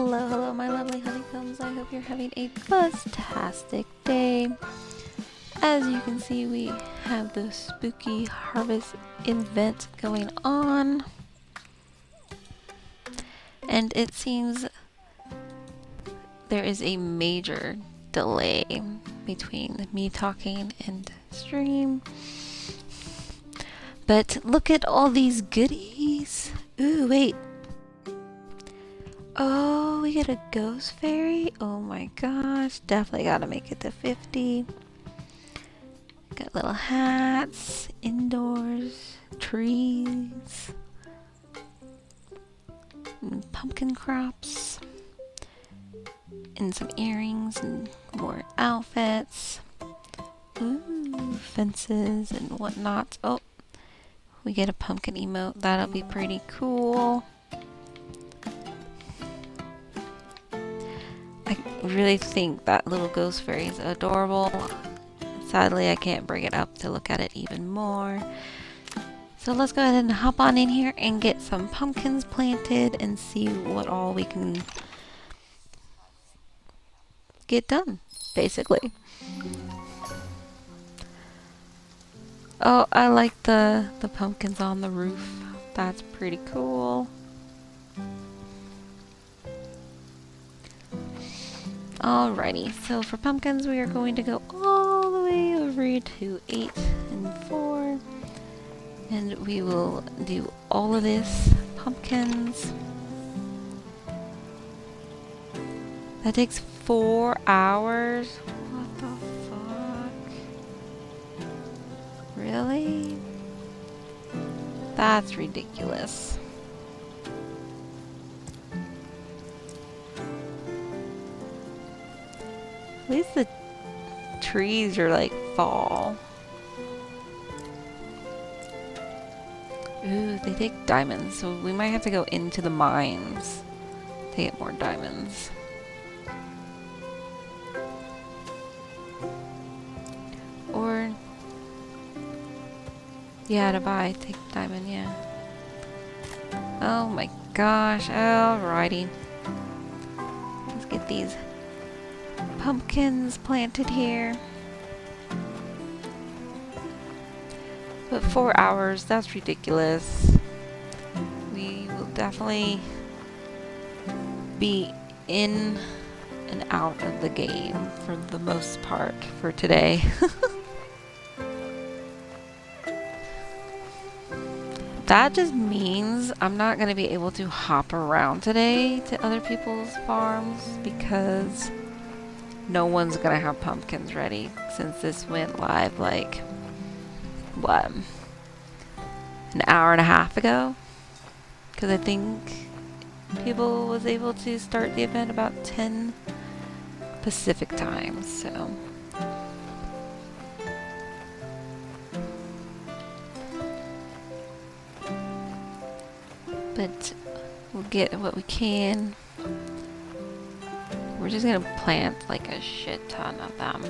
Hello, hello, my lovely honeycombs. I hope you're having a buzztastic day. As you can see, we have the spooky harvest event going on. And it seems there is a major delay between me talking and stream. But look at all these goodies. Ooh, wait. Oh, we get a ghost fairy? Oh my gosh, definitely gotta make it to 50. Got little hats, indoors, trees, and pumpkin crops, and some earrings and more outfits. Ooh, fences and whatnot. Oh, we get a pumpkin emote. That'll be pretty cool. I really think that little ghost fairy is adorable. Sadly, I can't bring it up to look at it even more. So let's go ahead and hop on in here and get some pumpkins planted and see what all we can get done, basically. Oh, I like the pumpkins on the roof. That's pretty cool. Alrighty, so for pumpkins we are going to go all the way over to 8 and 4. And we will do all of this pumpkins. That takes 4 hours? What the fuck? Really? That's ridiculous. At least the trees are like fall. Ooh, they take diamonds, so we might have to go into the mines to get more diamonds. Or, yeah, to buy, take diamond, yeah. Oh my gosh, alrighty. Let's get these pumpkins planted here. But 4 hours, that's ridiculous. We will definitely be in and out of the game for the most part for today. That just means I'm not going to be able to hop around today to other people's farms because no one's going to have pumpkins ready since this went live like, what, an hour and a half ago? Because I think people was able to start the event about 10 Pacific time, so. But we'll get what we can. We're just gonna plant like a shit ton of them.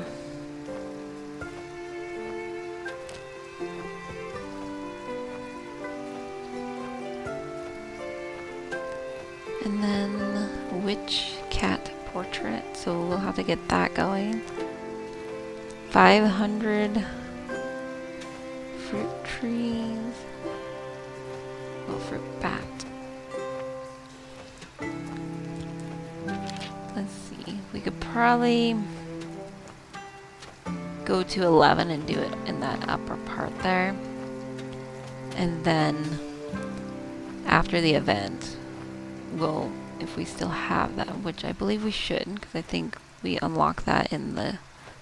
And then witch cat portrait, so we'll have to get that going. 500 fruit trees. Well, fruit bat. Let's see. We could probably go to 11 and do it in that upper part there. And then after the event, we'll, if we still have that, which I believe we should, because I think we unlock that in the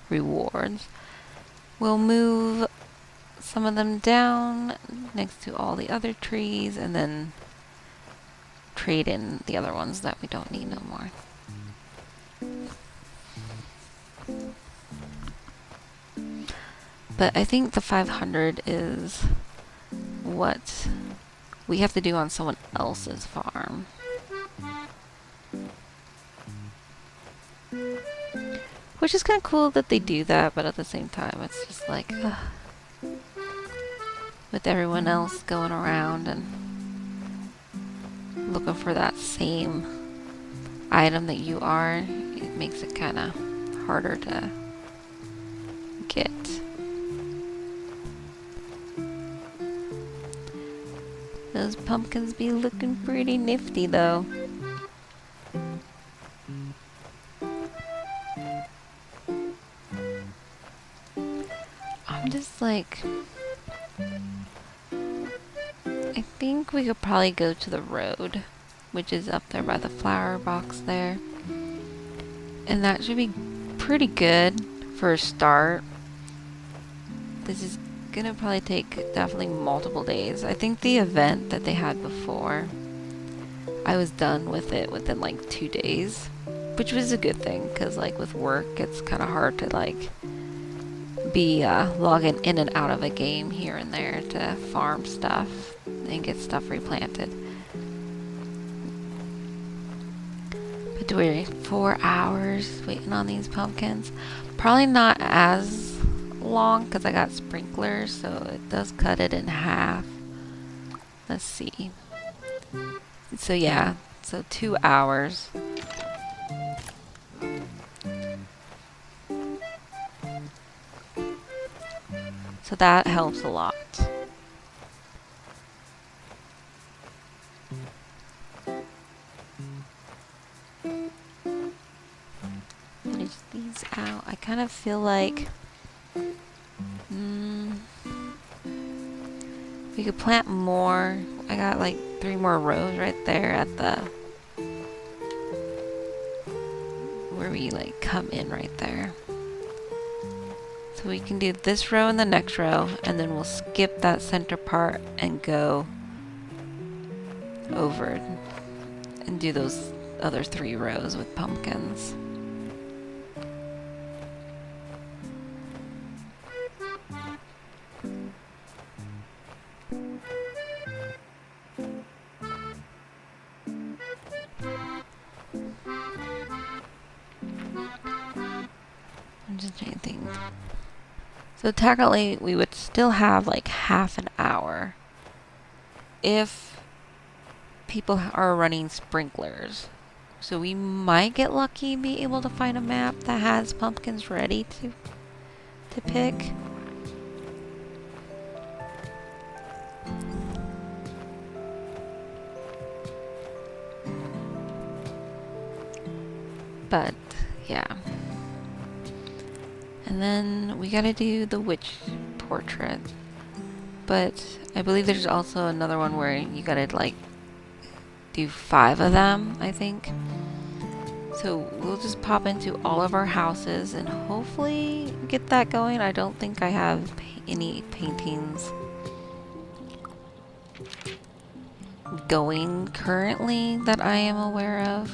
rewards, we'll move some of them down next to all the other trees and then trade in the other ones that we don't need no more. But I think the 500 is what we have to do on someone else's farm. Which is kind of cool that they do that, but at the same time it's just like, ugh. With everyone else going around and looking for that same item that you are, it makes it kind of harder to get. Those pumpkins be looking pretty nifty though. I'm just like, I think we could probably go to the road, which is up there by the flower box there. And that should be pretty good for a start. This is gonna probably take definitely multiple days. I think the event that they had before, I was done with it within like 2 days, which was a good thing, because like with work it's kind of hard to like be logging in and out of a game here and there to farm stuff and get stuff replanted. But do we 4 hours waiting on these pumpkins? Probably not as long because I got sprinklers, so it does cut it in half. Let's see. So yeah, so 2 hours. So that helps a lot. Finish these out. I kind of feel like we could plant more. I got like 3 more rows right there at the where we like come in right there. So we can do this row and the next row, and then we'll skip that center part and go over and do those other 3 rows with pumpkins. I'm just trying to think. So technically we would still have like half an hour if people are running sprinklers. So we might get lucky and be able to find a map that has pumpkins ready to pick. But yeah. And then we gotta do the witch portrait. But I believe there's also another one where you gotta like do 5 of them, I think. So we'll just pop into all of our houses and hopefully get that going. I don't think I have any paintings going currently that I am aware of.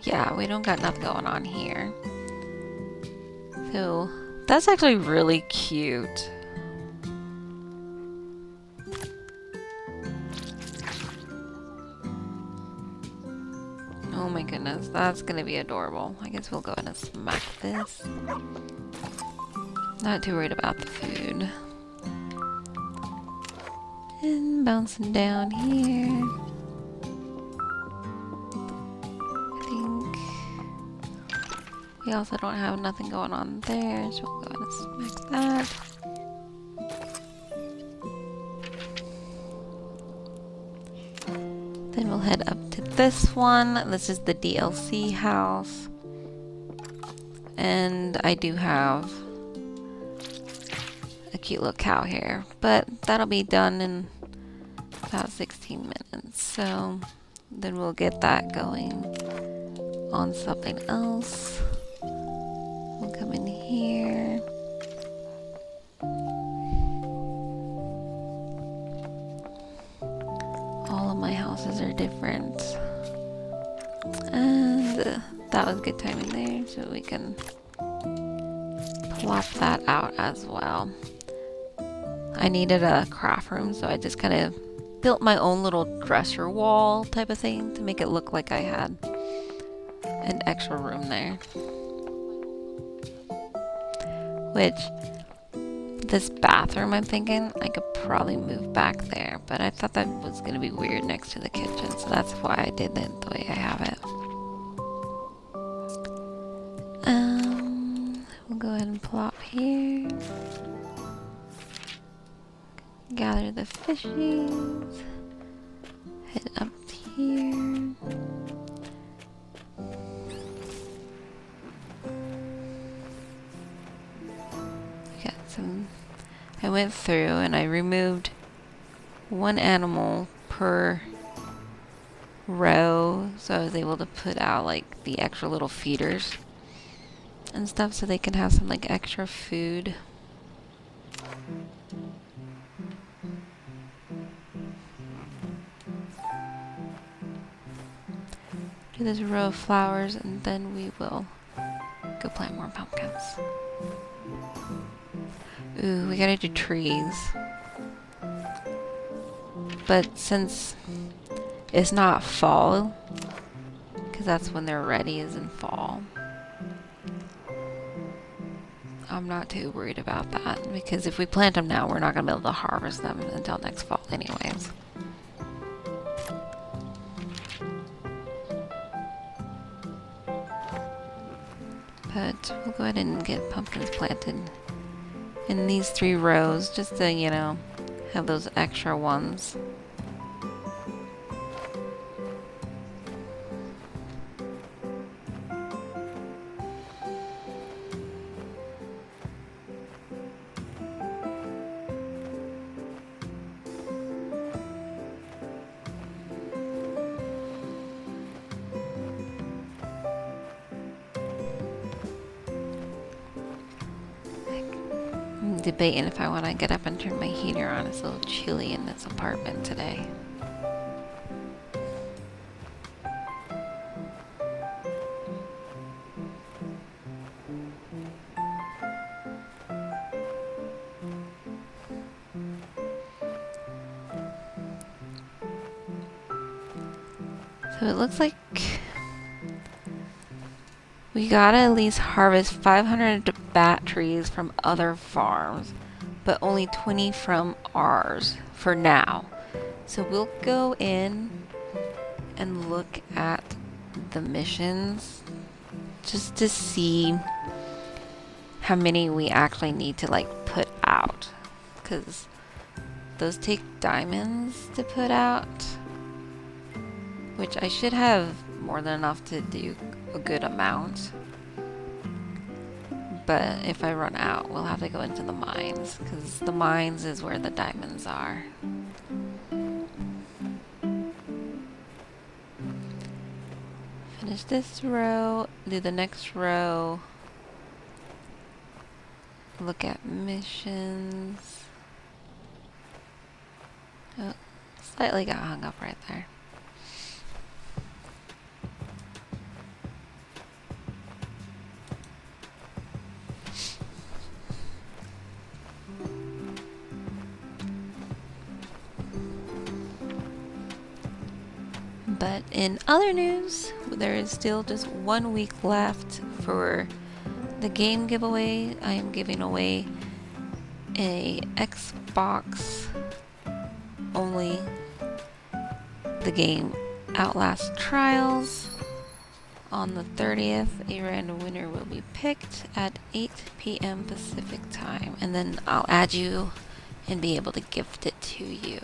Yeah, we don't got nothing going on here. So that's actually really cute. Oh my goodness, that's gonna be adorable. I guess we'll go ahead and smack this. Not too worried about the food. And bouncing down here. We also don't have nothing going on there, so we'll go ahead and smack that. Then we'll head up to this one. This is the DLC house. And I do have a cute little cow here, but that'll be done in about 16 minutes. So then we'll get that going on something else. We'll come in here. All of my houses are different. And that was good timing there, so we can plop that out as well. I needed a craft room, so I just kind of built my own little dresser wall type of thing to make it look like I had an extra room there. Which, This bathroom, I'm thinking I could probably move back there, but I thought that was going to be weird next to the kitchen, so that's why I did it the way I have it. We'll go ahead and plop here. Gather the fishies. Head up here. Got some. I went through and I removed one animal per row, so I was able to put out like the extra little feeders and stuff so they can have some like extra food. Do this row of flowers and then we will go plant more pumpkins. Ooh, we gotta do trees. But since it's not fall, because that's when they're ready, is in fall, I'm not too worried about that, because if we plant them now, we're not going to be able to harvest them until next fall anyways. But we'll go ahead and get pumpkins planted in these 3 rows, just to, you know, have those extra ones. Debating if I want to get up and turn my heater on. It's a little chilly in this apartment today. So it looks like we gotta at least harvest 500 bat trees from other farms, but only 20 from ours for now. So we'll go in and look at the missions just to see how many we actually need to like put out, because those take diamonds to put out, which I should have more than enough to do a good amount. But if I run out, we'll have to go into the mines, because the mines is where the diamonds are. Finish this row, do the next row, look at missions. Oh, slightly got hung up right there. But in other news, there is still just 1 week left for the game giveaway. I am giving away a Xbox only, the game Outlast Trials. On the 30th, a random winner will be picked at 8 p.m. Pacific time, and then I'll add you and be able to gift it to you.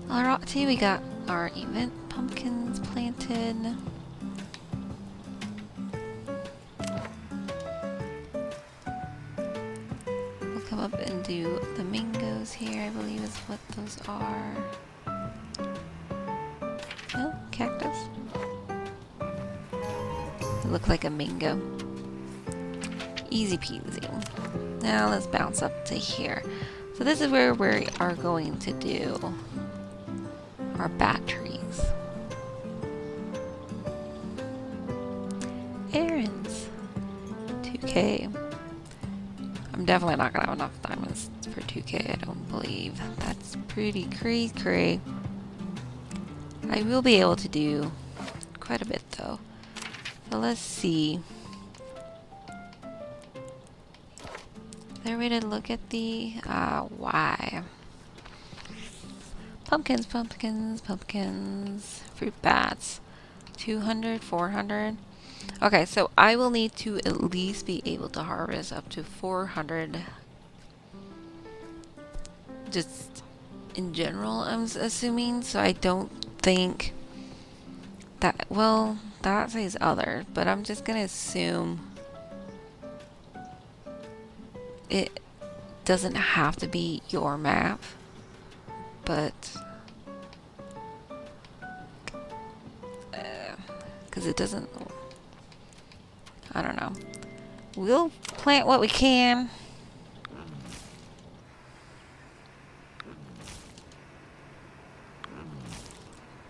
Alrighty, we got our event pumpkins planted. We'll come up and do the mangoes here, I believe is what those are. Oh, cactus. It looked like a mango. Easy peasy. Now let's bounce up to here. So this is where we are going to do our batteries. Errands. 2K. I'm definitely not gonna have enough diamonds for 2K, I don't believe. That's pretty cray. I will be able to do quite a bit though. So let's see. Is there a way to look at the why? Pumpkins, pumpkins, pumpkins, fruit bats. 200, 400. Okay, so I will need to at least be able to harvest up to 400. Just in general, I'm assuming. So I don't think that, well, that says other, but I'm just gonna assume it doesn't have to be your map, but because it doesn't, I don't know. We'll plant what we can.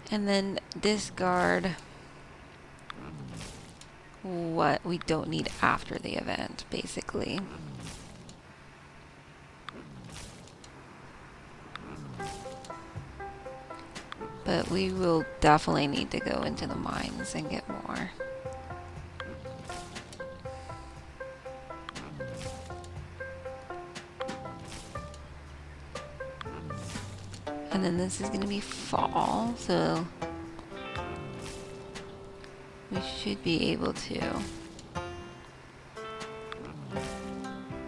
And then discard what we don't need after the event, basically. But we will definitely need to go into the mines and get more. And then this is going to be fall, so we should be able to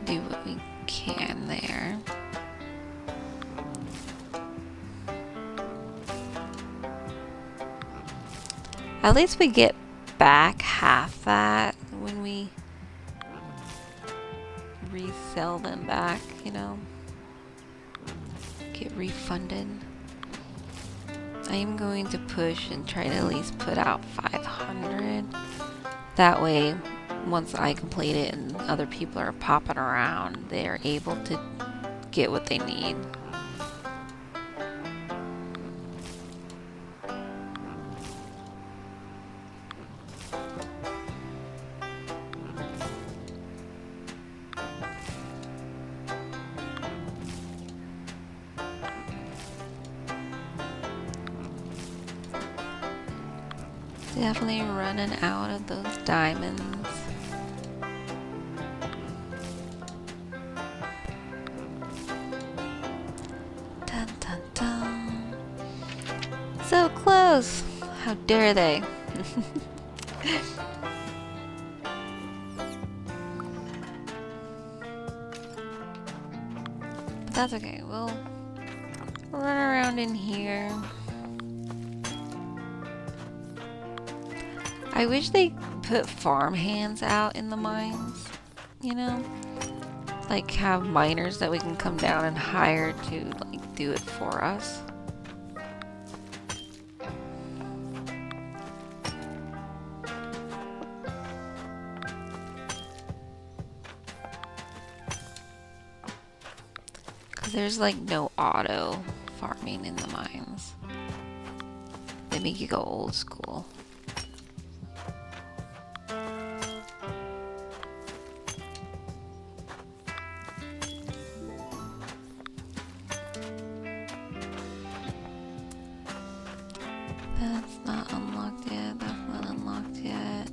do what we can there. At least we get back half that when we resell them back, you know. Get refunded. I am going to push and try to at least put out 500. That way, once I complete it and other people are popping around, they're able to get what they need. Definitely running out of those diamonds. Dun dun dun. So close! How dare they? But that's okay, we'll run around in here. I wish they put farm hands out in the mines, you know? Like have miners that we can come down and hire to like do it for us. Cause there's like no auto farming in the mines. They make you go old school. That's not unlocked yet. That's not unlocked yet.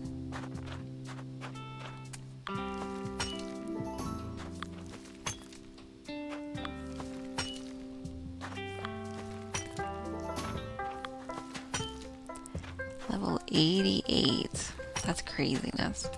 Level 88. That's craziness.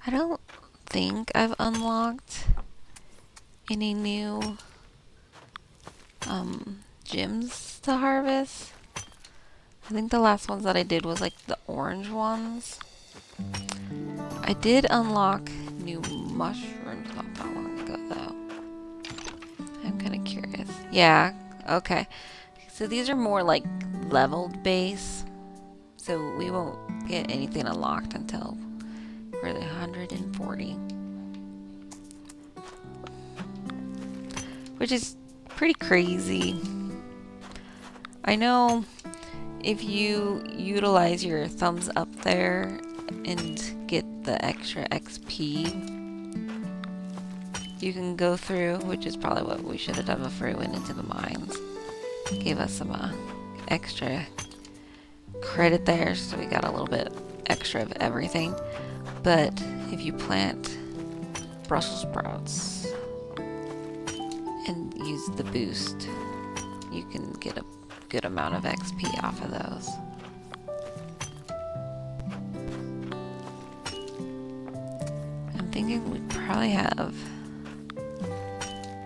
I don't think I've unlocked any new gems to harvest. I think the last ones that I did was like the orange ones. I did unlock new mushrooms not that long ago though. I'm kind of curious. Yeah, okay. So these are more like leveled base. So we won't get anything unlocked until we're 140. Which is pretty crazy. I know if you utilize your thumbs up there and get the extra XP, you can go through, which is probably what we should have done before we went into the mines. Gave us some extra credit there, so we got a little bit extra of everything. But if you plant Brussels sprouts and use the boost, you can get a good amount of XP off of those. I'm thinking we probably have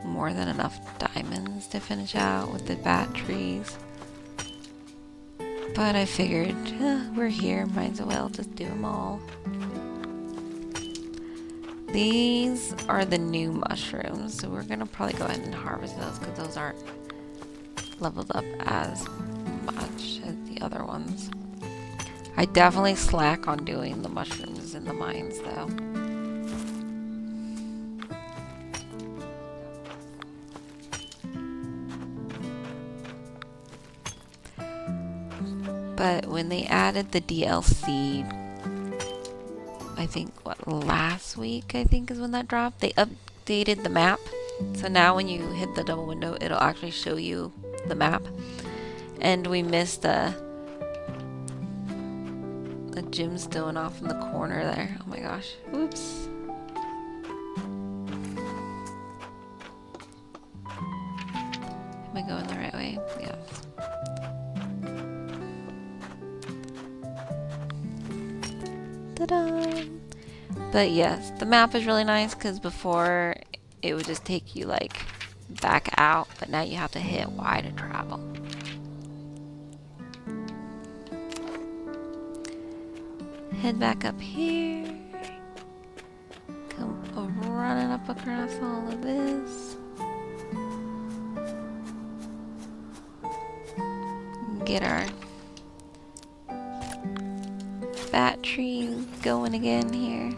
more than enough diamonds to finish out with the batteries. But I figured, we're here, might as well just do them all. These are the new mushrooms, so we're gonna probably go ahead and harvest those because those aren't leveled up as much as the other ones. I definitely slack on doing the mushrooms in the mines though. But when they added the DLC, I think last week I think is when that dropped, they updated the map. So now when you hit the double window, it'll actually show you the map. And we missed a gemstone off in the corner there. Oh my gosh. Oops. Am I going the right way? Yeah. Ta-da! But yes, the map is really nice because before it would just take you like back out, but now you have to hit Y to travel. Head back up here. Come running up across all of this. Get our batteries going again here.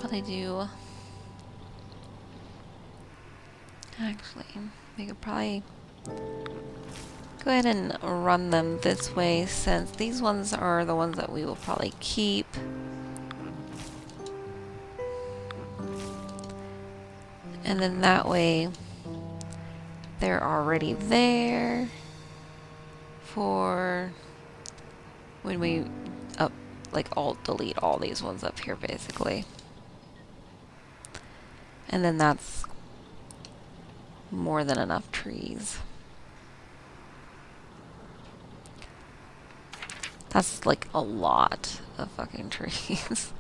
What I do, actually, we could probably go ahead and run them this way since these ones are the ones that we will probably keep. And then that way they're already there for when we alt delete all these ones up here basically. And then that's more than enough trees. That's like a lot of fucking trees.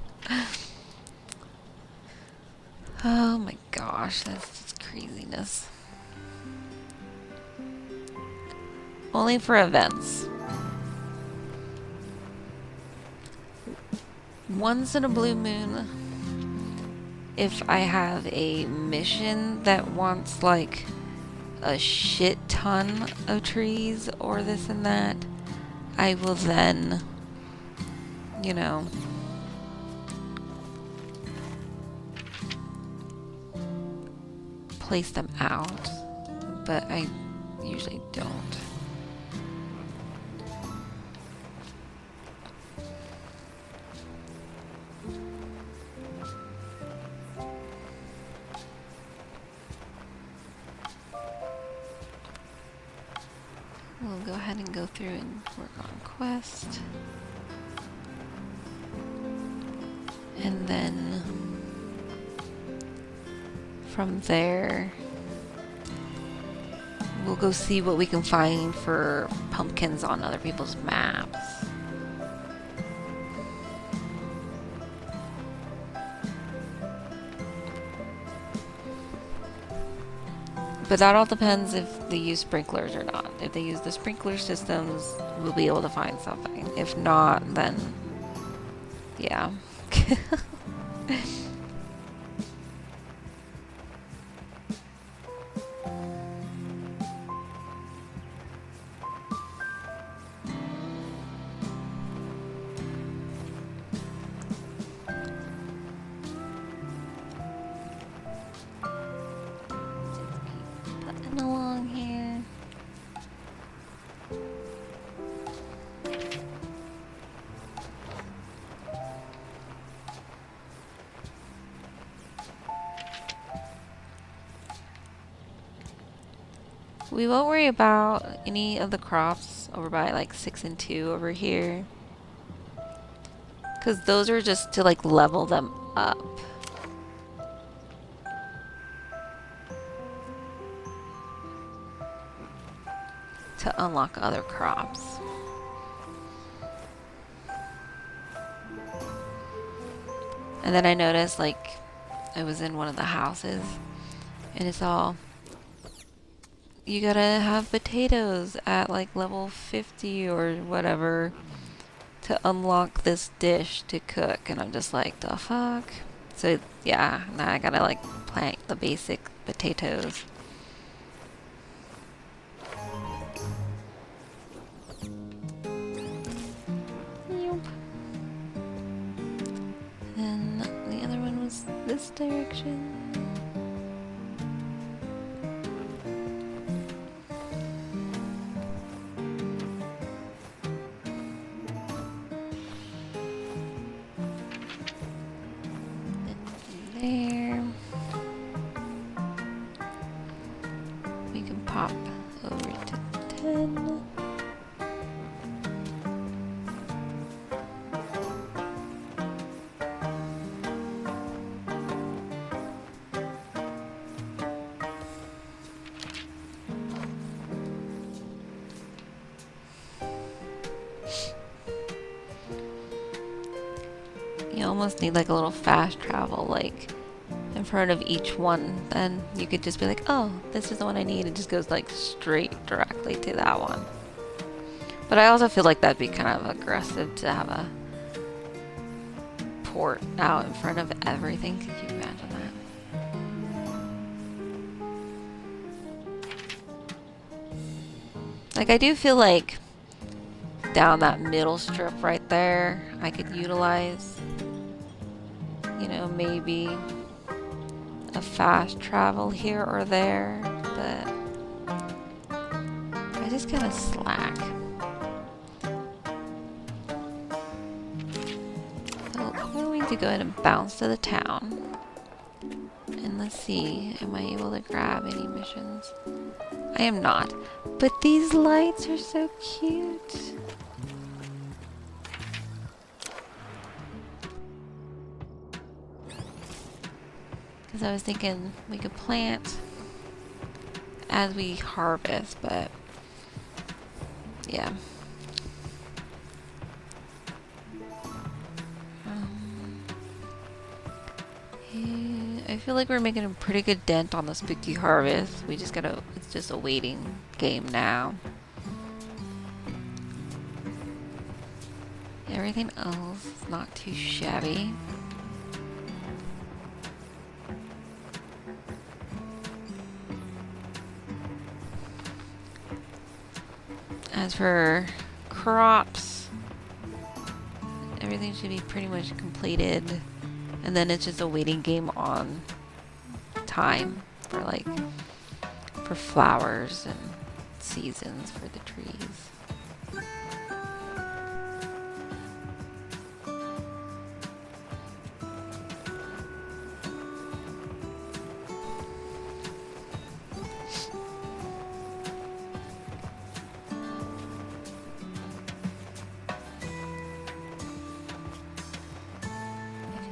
Oh my gosh, that's just craziness. Only for events. Once in a blue moon, if I have a mission that wants like a shit ton of trees or this and that, I will then, you know, place them out, but I usually don't. We'll go ahead and go through and work on quest. And then from there, we'll go see what we can find for pumpkins on other people's maps. But that all depends if they use sprinklers or not. If they use the sprinkler systems, we'll be able to find something. If not, then yeah. we won't worry about any of the crops over by like 6 and 2 over here. Because those are just to like level them up. To unlock other crops. And then I noticed like I was in one of the houses and it's all, you gotta have potatoes at like level 50 or whatever to unlock this dish to cook. And I'm just like, the fuck? So yeah, now I gotta like plant the basic potatoes. And the other one was this direction. There. We can pop over to 10. You almost need like a little fast travel, like in front of each one. Then you could just be like, oh, this is the one I need. It just goes like straight directly to that one. But I also feel like that'd be kind of aggressive to have a port out in front of everything. Could you imagine that? Like, I do feel like down that middle strip right there, I could utilize, you know, maybe a fast travel here or there, but I just kind of slack. So we're going to go ahead and bounce to the town. And let's see, am I able to grab any missions? I am not. But these lights are so cute. Because I was thinking we could plant as we harvest, but yeah. I feel like we're making a pretty good dent on the spooky harvest. We just gotta, it's just a waiting game now. Everything else is not too shabby. As for crops, everything should be pretty much completed. And then it's just a waiting game on time for like, for flowers and seasons for the trees.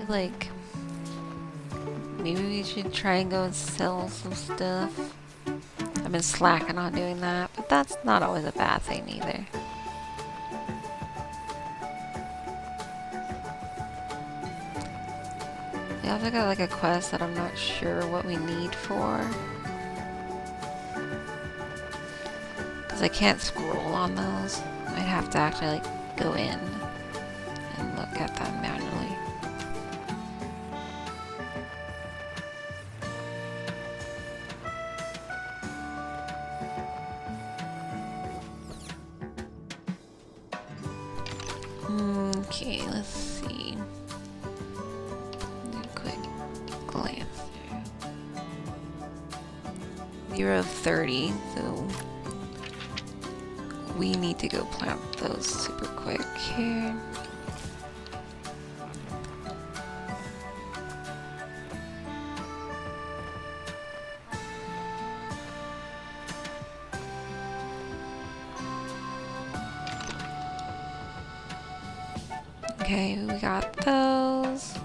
Like, maybe we should try and go and sell some stuff. I've been slacking on doing that, but that's not always a bad thing either. We also got like a quest that I'm not sure what we need for. Because I can't scroll on those. I'd have to actually like go in and look at them manually. Okay, let's see. Do a quick glance through. 0 of 30, so we need to go plant those super quick here. Okay, we got those.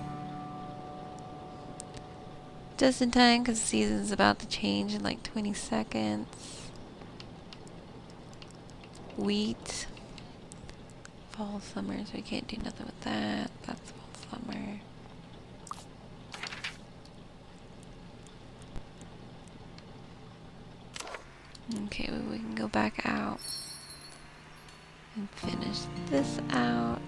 Just in time because the season's about to change in like 20 seconds. Wheat. Fall, summer, so we can't do nothing with that. That's fall, summer. Okay, we can go back out and finish this out.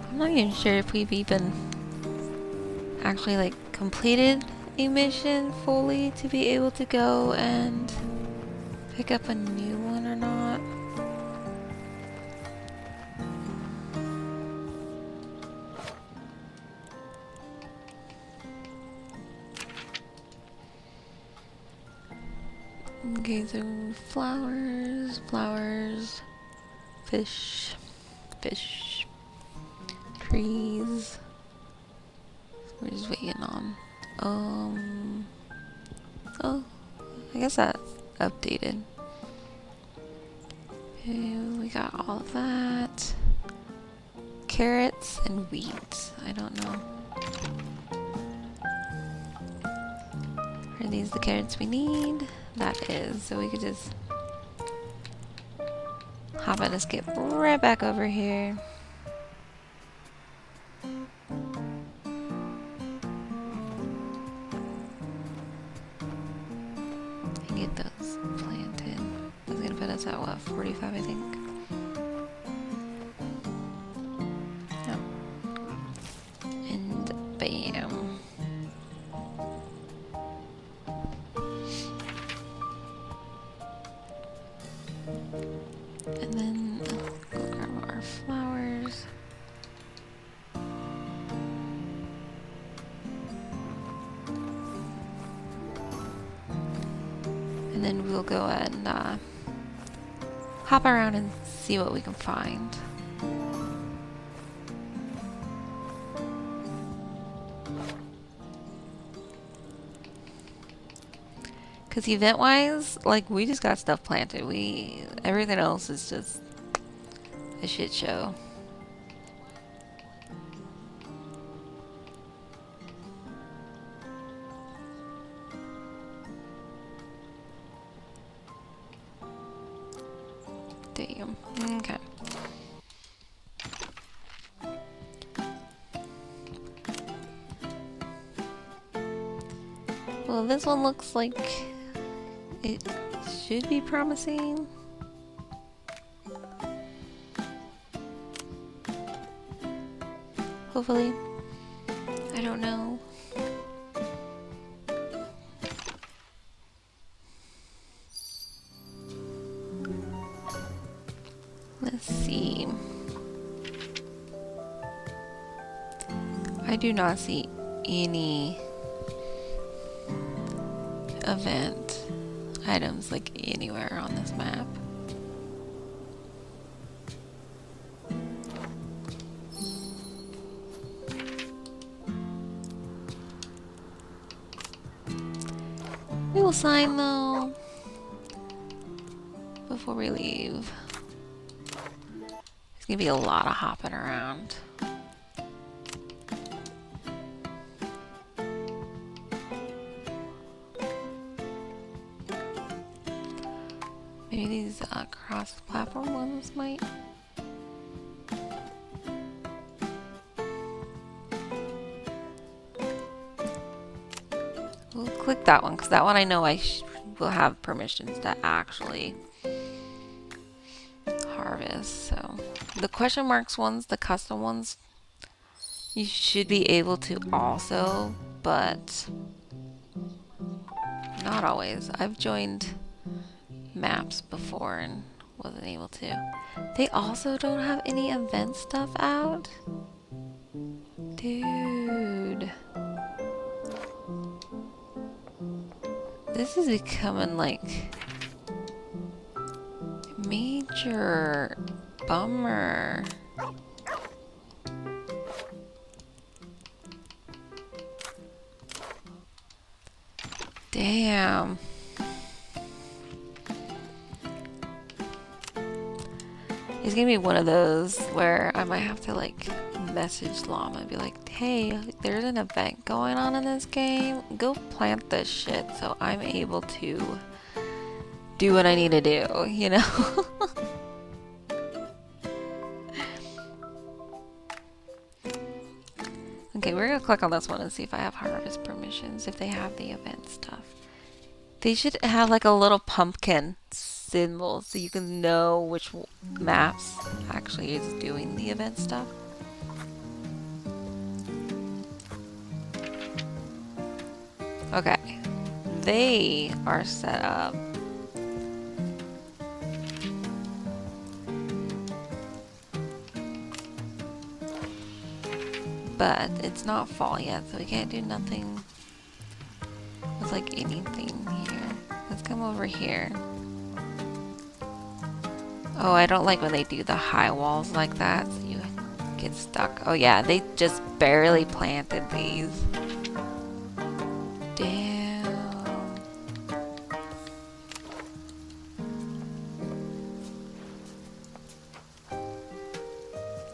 I'm not even sure if we've even actually like completed a mission fully to be able to go and pick up a new one or not. Okay, so flowers, flowers, fish, fish, trees. We're just waiting on. Oh, I guess that updated. Okay, we got all of that. Carrots and wheat. I don't know. Are these the carrots we need? That is. So we could just hop on and skip right back over here. And get those planted. That's gonna put us at what, 45 I think? Yep. And bam. And then go grab our flowers. And then we'll go and hop around and see what we can find. Because event-wise, like, we just got stuff planted. Everything else is just a shit show. Damn. Okay. Well, this one looks like it should be promising. Hopefully. I don't know. Let's see. I do not see any event items like anywhere on this map. We will sign though before we leave. There's gonna be a lot of hopping around. Maybe these cross-platform ones might. We'll click that one because that one I know I will have permissions to actually harvest. So the question marks ones, the custom ones, you should be able to also, but not always. I've joined maps before and wasn't able to. They also don't have any event stuff out? Dude. This is becoming like major bummer. Damn. It's gonna be one of those where I might have to like message Llama and be like, hey, there's an event going on in this game. Go plant this shit so I'm able to do what I need to do, you know? Okay, we're gonna click on this one and see if I have harvest permissions, if they have the event stuff. They should have like a little pumpkin symbol so you can know which maps actually is doing the event stuff. Okay, they are set up. But it's not fall yet, so we can't do nothing with like anything here. Let's come over here. Oh, I don't like when they do the high walls like that, so you get stuck. Oh yeah, they just barely planted these. Damn.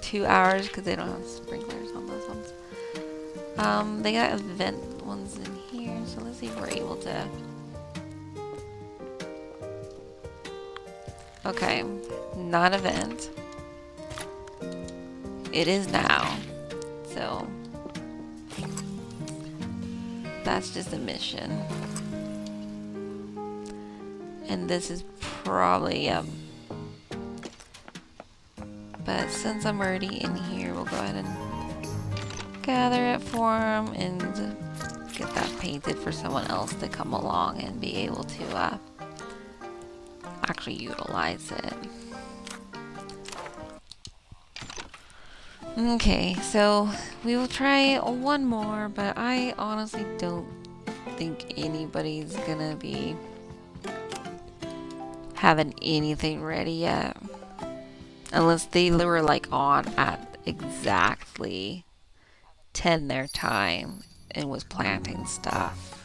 Two hours because they don't have sprinklers on those ones. They got event ones in here, so let's see if we're able to. Okay, not event. It is now, so that's just a mission. And this is probably, but since I'm already in here, we'll go ahead and gather it for him and get that painted for someone else to come along and be able to actually utilize it. Okay, so we will try one more, but I honestly don't think anybody's gonna be having anything ready yet. Unless they were like on at exactly 10 their time and was planting stuff.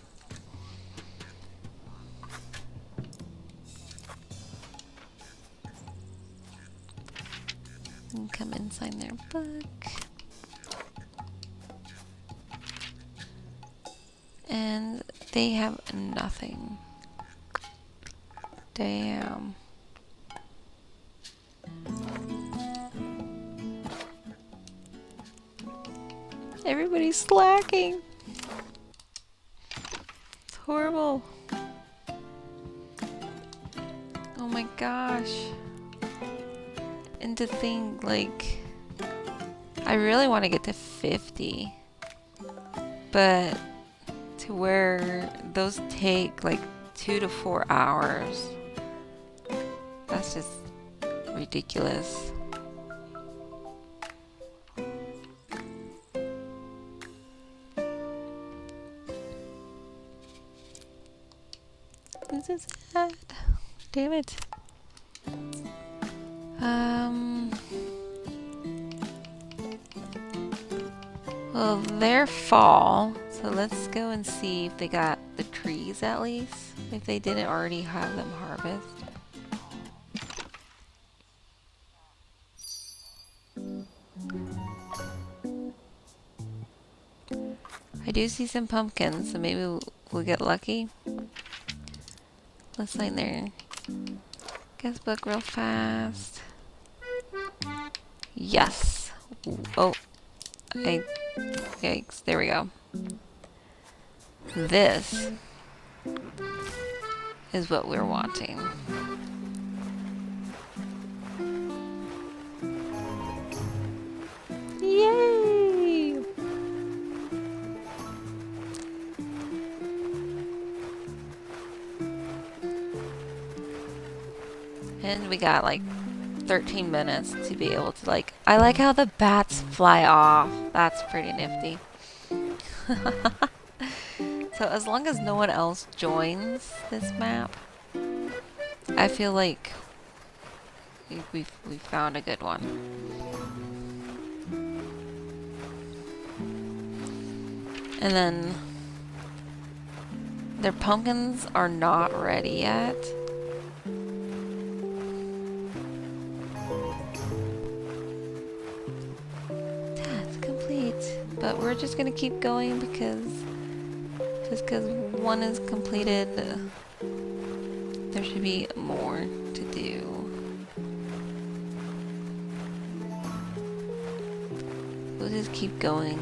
And come and sign their book. And they have nothing. Damn. Everybody's slacking. It's horrible. Oh my gosh. And to think, like, I really want to get to 50. But to where those take like 2 to 4 hours. That's just ridiculous. This is sad. Damn it. Well, they're fall, so let's go and see if they got the trees at least. If they didn't already have them harvest. I do see some pumpkins, so maybe we'll get lucky. Let's sign their guest book real fast. Yes. Oh. Yikes. There we go. This is what we're wanting. Yay! And we got like 13 minutes to be able to like... I like how the bats fly off. That's pretty nifty. So as long as no one else joins this map, I feel like we found a good one. And then Their pumpkins are not ready yet. That's complete. But we're just gonna keep going because just because one is completed, there should be more to do. We'll just keep going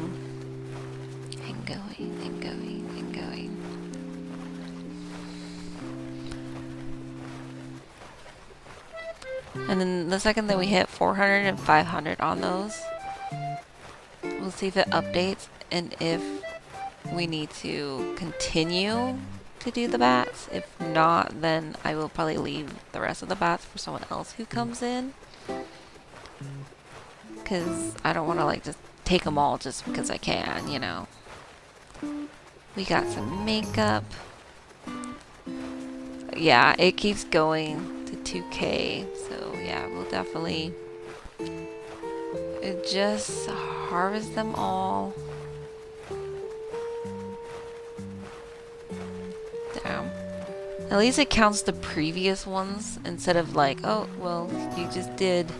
and going and going and going. And then the second that we hit 400 and 500 on those, we'll see if it updates and if we need to continue to do the bats. If not, then I will probably leave the rest of the bats for someone else who comes in. Because I don't want to like just take them all just because I can, you know. We got some makeup. Yeah, it keeps going to 2K. So yeah, we'll definitely just harvest them all. Damn. At least it counts the previous ones instead of like, oh, well, you just did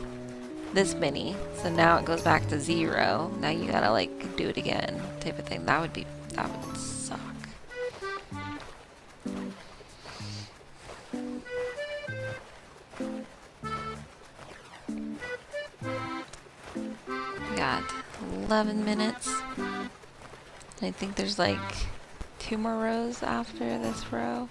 this many, so now it goes back to 0. Now you gotta like do it again, type of thing. That would suck. We got 11 minutes. I think there's like 2 more rows after this row.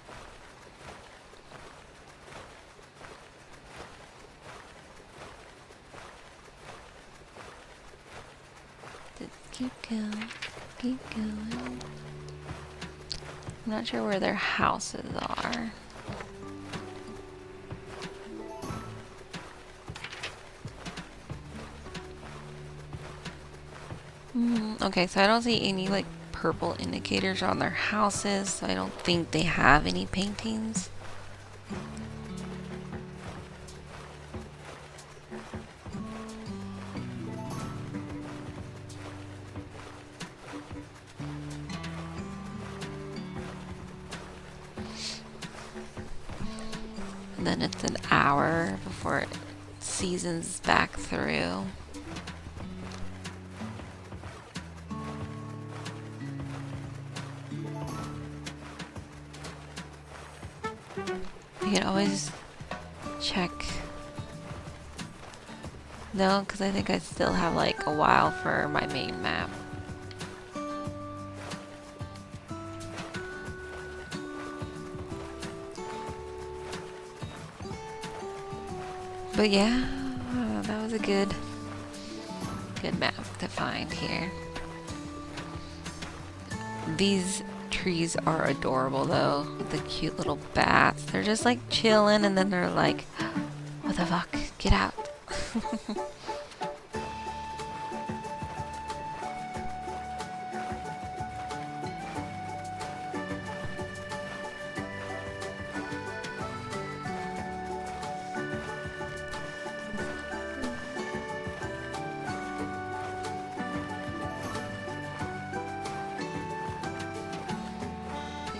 Keep going, keep going. I'm not sure where their houses are. Okay, so I don't see any like purple indicators on their houses, so I don't think they have any paintings. And then it's an hour before it seasons back through. You can always check. No, because I think I still have like a while for my main map. But yeah, that was a good map to find here. These trees are adorable though, with the cute little bats. They're just like chilling and then they're like, what the fuck, get out.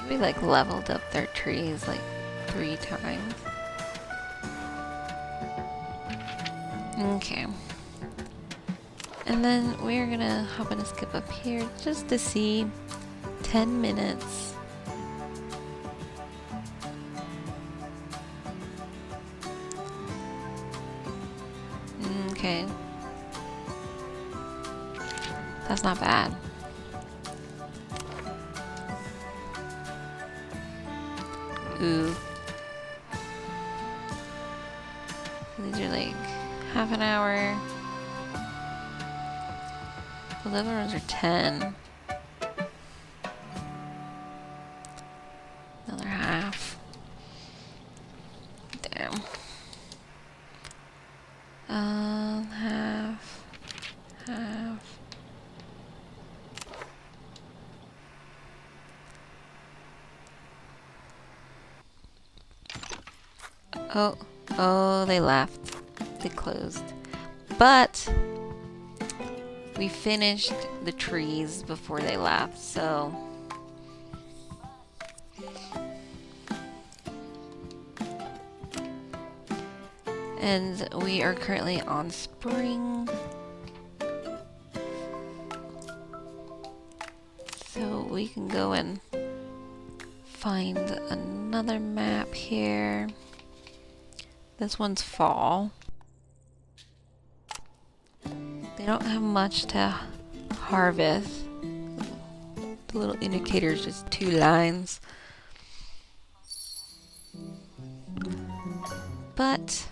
We like leveled up their trees like 3 times. Okay. And then we're gonna hop on a skip up here just to see 10 minutes. Okay. That's not bad. Ooh. These are like half an hour. The other ones are 10. Another half. Damn. Half. Oh, they left. They closed. But we finished the trees before they left, so And we are currently on spring. So we can go and find another map here. This one's fall. They don't have much to harvest. The little indicator is just 2 lines. But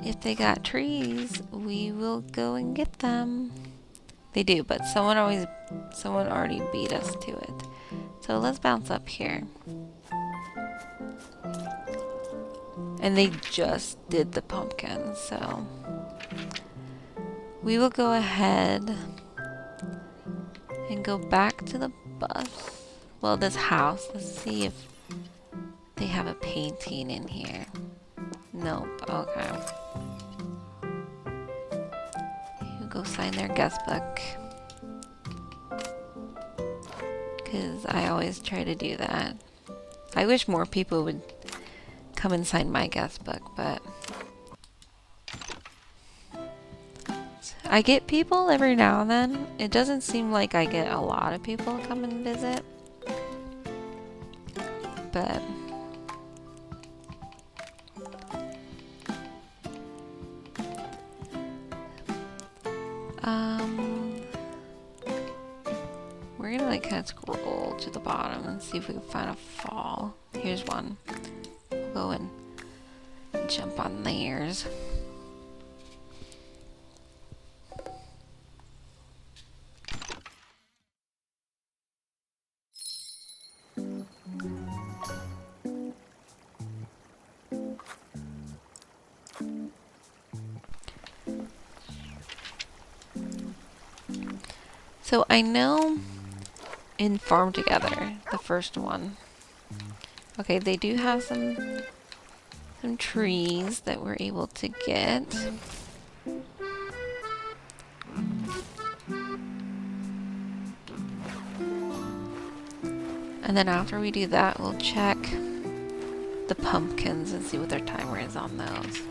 if they got trees, we will go and get them. They do, but someone already beat us to it. So let's bounce up here. And they just did the pumpkins, so we will go ahead and go back to the bus. Well, this house. Let's see if they have a painting in here. Nope. Okay. You go sign their guest book. Because I always try to do that. I wish more people would come and sign my guest book, but I get people every now and then. It doesn't seem like I get a lot of people come and visit, but we're gonna like kind of scroll to the bottom and see if we can find a fall. Here's one. We'll go and jump on theirs. So I know in Farm Together, the first one, okay, they do have some trees that we're able to get. And then after we do that, we'll check the pumpkins and see what their timer is on those.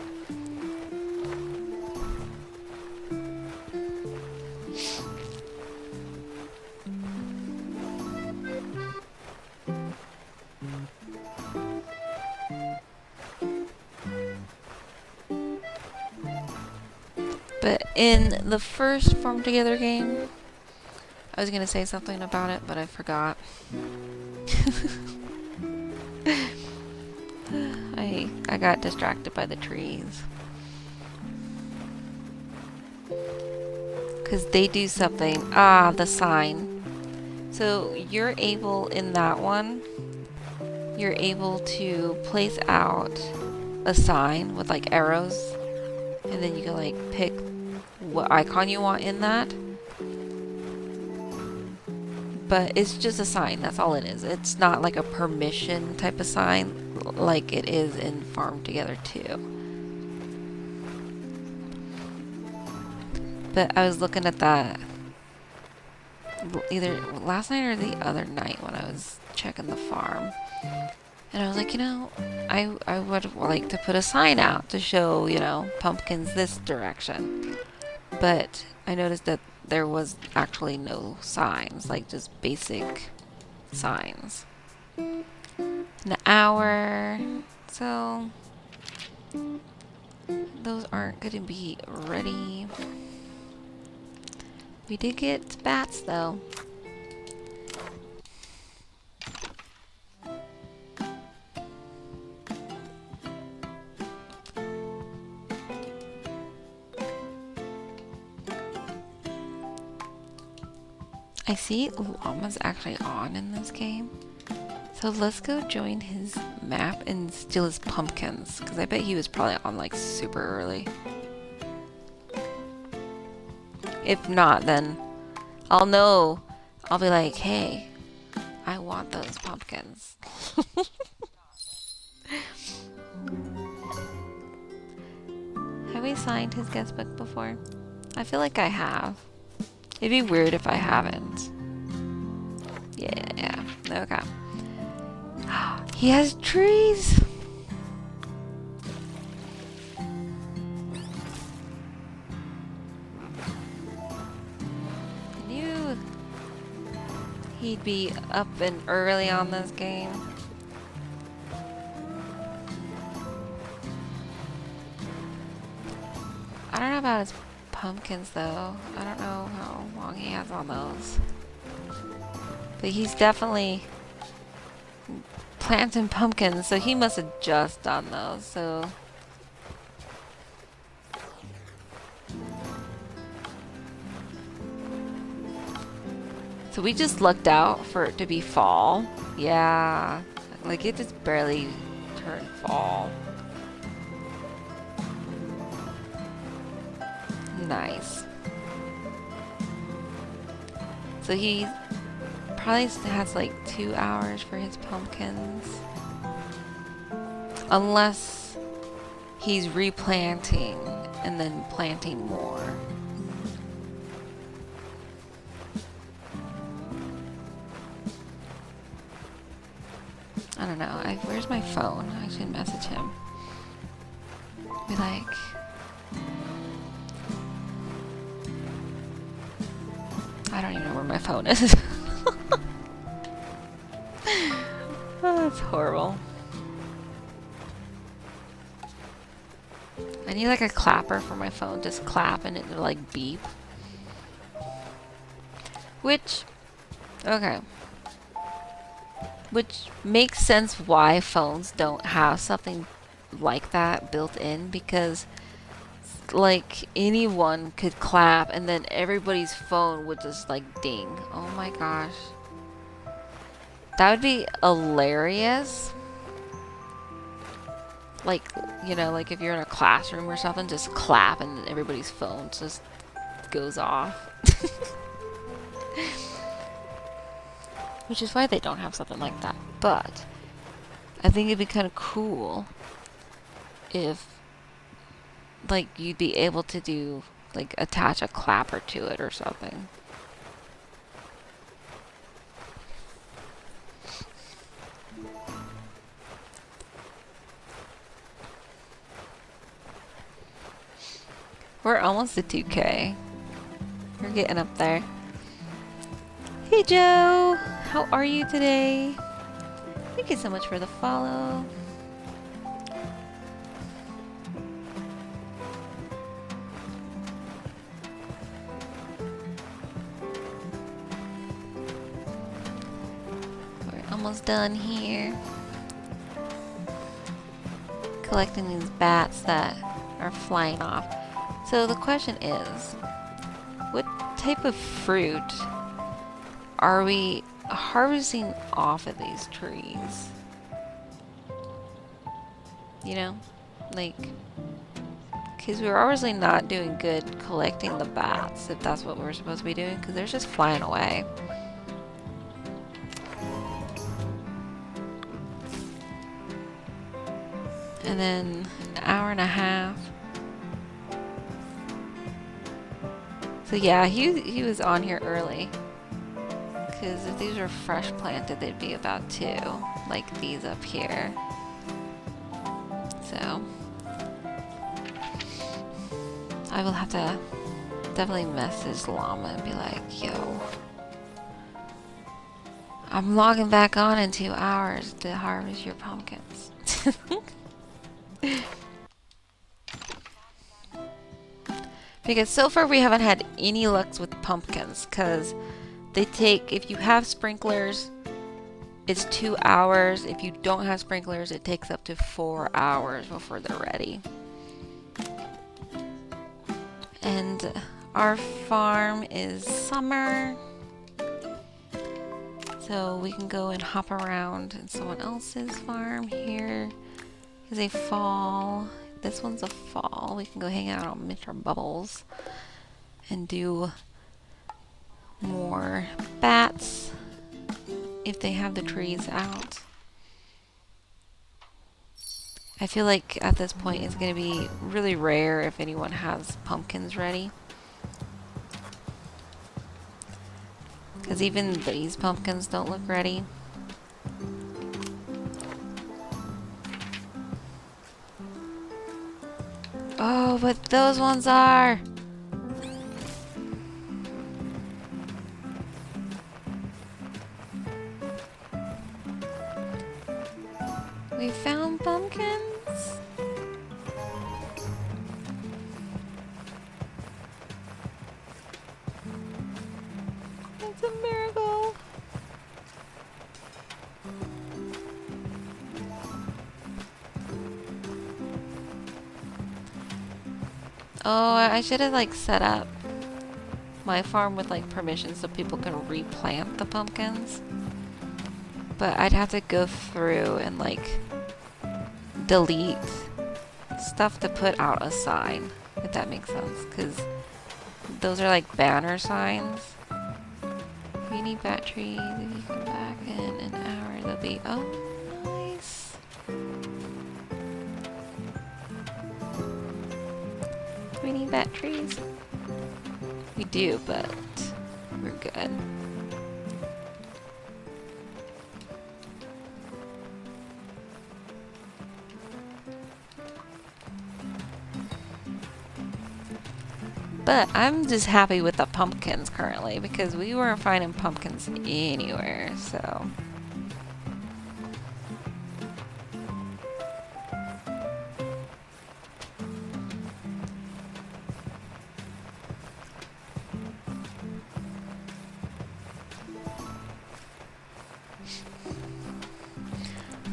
But in the first Farm Together game, I was gonna say something about it, but I forgot. I got distracted by the trees. Because they do something. Ah, the sign. So you're able, in that one, you're able to place out a sign with like arrows. And then you can like pick what icon you want in that. But it's just a sign, that's all it is. It's not like a permission type of sign like it is in Farm Together 2. But I was looking at that either last night or the other night when I was checking the farm. And I was like, you know, I would like to put a sign out to show, you know, pumpkins this direction. But I noticed that there was actually no signs, like just basic signs. An hour, so those aren't going to be ready. We did get bats though. I see Llama's actually on in this game. So let's go join his map and steal his pumpkins. Because I bet he was probably on like super early. If not, then I'll know. I'll be like, hey, I want those pumpkins. Have we signed his guest book before? I feel like I have. It'd be weird if I haven't. Yeah, Okay. He has trees! I knew he'd be up and early on this game. I don't know about his pumpkins though. I don't know how long he has on those. But he's definitely planting pumpkins, so he must have just done those, so... So we just lucked out for it to be fall. Yeah, like it just barely turned fall. Nice. So he probably has like 2 hours for his pumpkins. Unless he's replanting and then planting more. I don't know. Where's my phone? I should message him. Be like... I don't even know where my phone is. Oh, that's horrible. I need like a clapper for my phone. Just clap and it'll like beep. Which... Okay. Which makes sense why phones don't have something like that built in, because like anyone could clap and then everybody's phone would just like ding. Oh my gosh. That would be hilarious. Like, you know, like if you're in a classroom or something, just clap and everybody's phone just goes off. Which is why they don't have something like that. But I think it'd be kind of cool if like you'd be able to do like attach a clapper to it or something. We're almost at 2K. We're getting up there. Hey Joe! How are you today? Thank you so much for the follow. We're almost done here. Collecting these bats that are flying off. So the question is, what type of fruit are we harvesting off of these trees? You know? Like, because we're obviously not doing good collecting the bats, if that's what we're supposed to be doing, because they're just flying away. And then an hour and a half. So yeah, he was on here early. Because if these were fresh planted, they'd be about 2. Like these up here. So I will have to definitely message Llama and be like, yo, I'm logging back on in 2 hours to harvest your pumpkins. Because so far we haven't had any luck with pumpkins, because they take, if you have sprinklers, it's 2 hours. If you don't have sprinklers, it takes up to 4 hours before they're ready. And our farm is summer, so we can go and hop around in someone else's farm. Here is a fall. This one's a fall. We can go hang out on Mr. Bubbles and do more bats if they have the trees out. I feel like at this point it's going to be really rare if anyone has pumpkins ready. Because even these pumpkins don't look ready. Oh, but those ones are. We found pumpkins. It's a miracle. Oh, I should have like set up my farm with like permission so people can replant the pumpkins. But I'd have to go through and like delete stuff to put out a sign, if that makes sense, because those are like banner signs. We need batteries. If you come back in an hour, they'll be. Oh, nice. We need batteries. We do, but we're good. But I'm just happy with the pumpkins currently because we weren't finding pumpkins anywhere, so.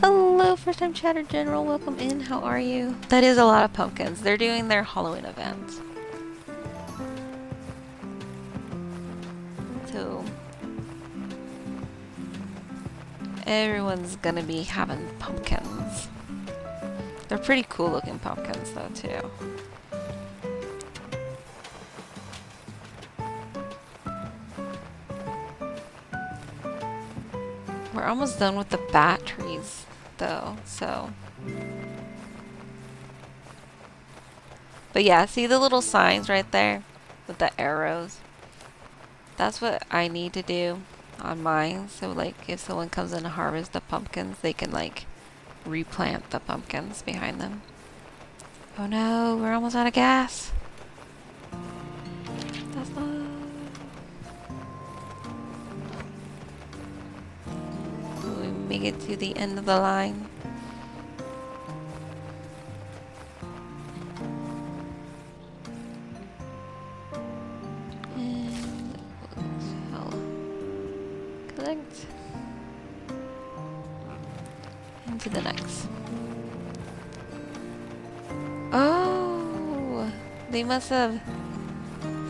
Hello, first time chatter general, welcome in, how are you? That is a lot of pumpkins. They're doing their Halloween event. So everyone's gonna be having pumpkins. They're pretty cool looking pumpkins though too. We're almost done with the batteries though, so. But yeah, see the little signs right there with the arrows? That's what I need to do on mine. So like if someone comes in to harvest the pumpkins, they can like replant the pumpkins behind them. Oh no, we're almost out of gas. That's not... We make it to the end of the line. To the next. Oh, they must have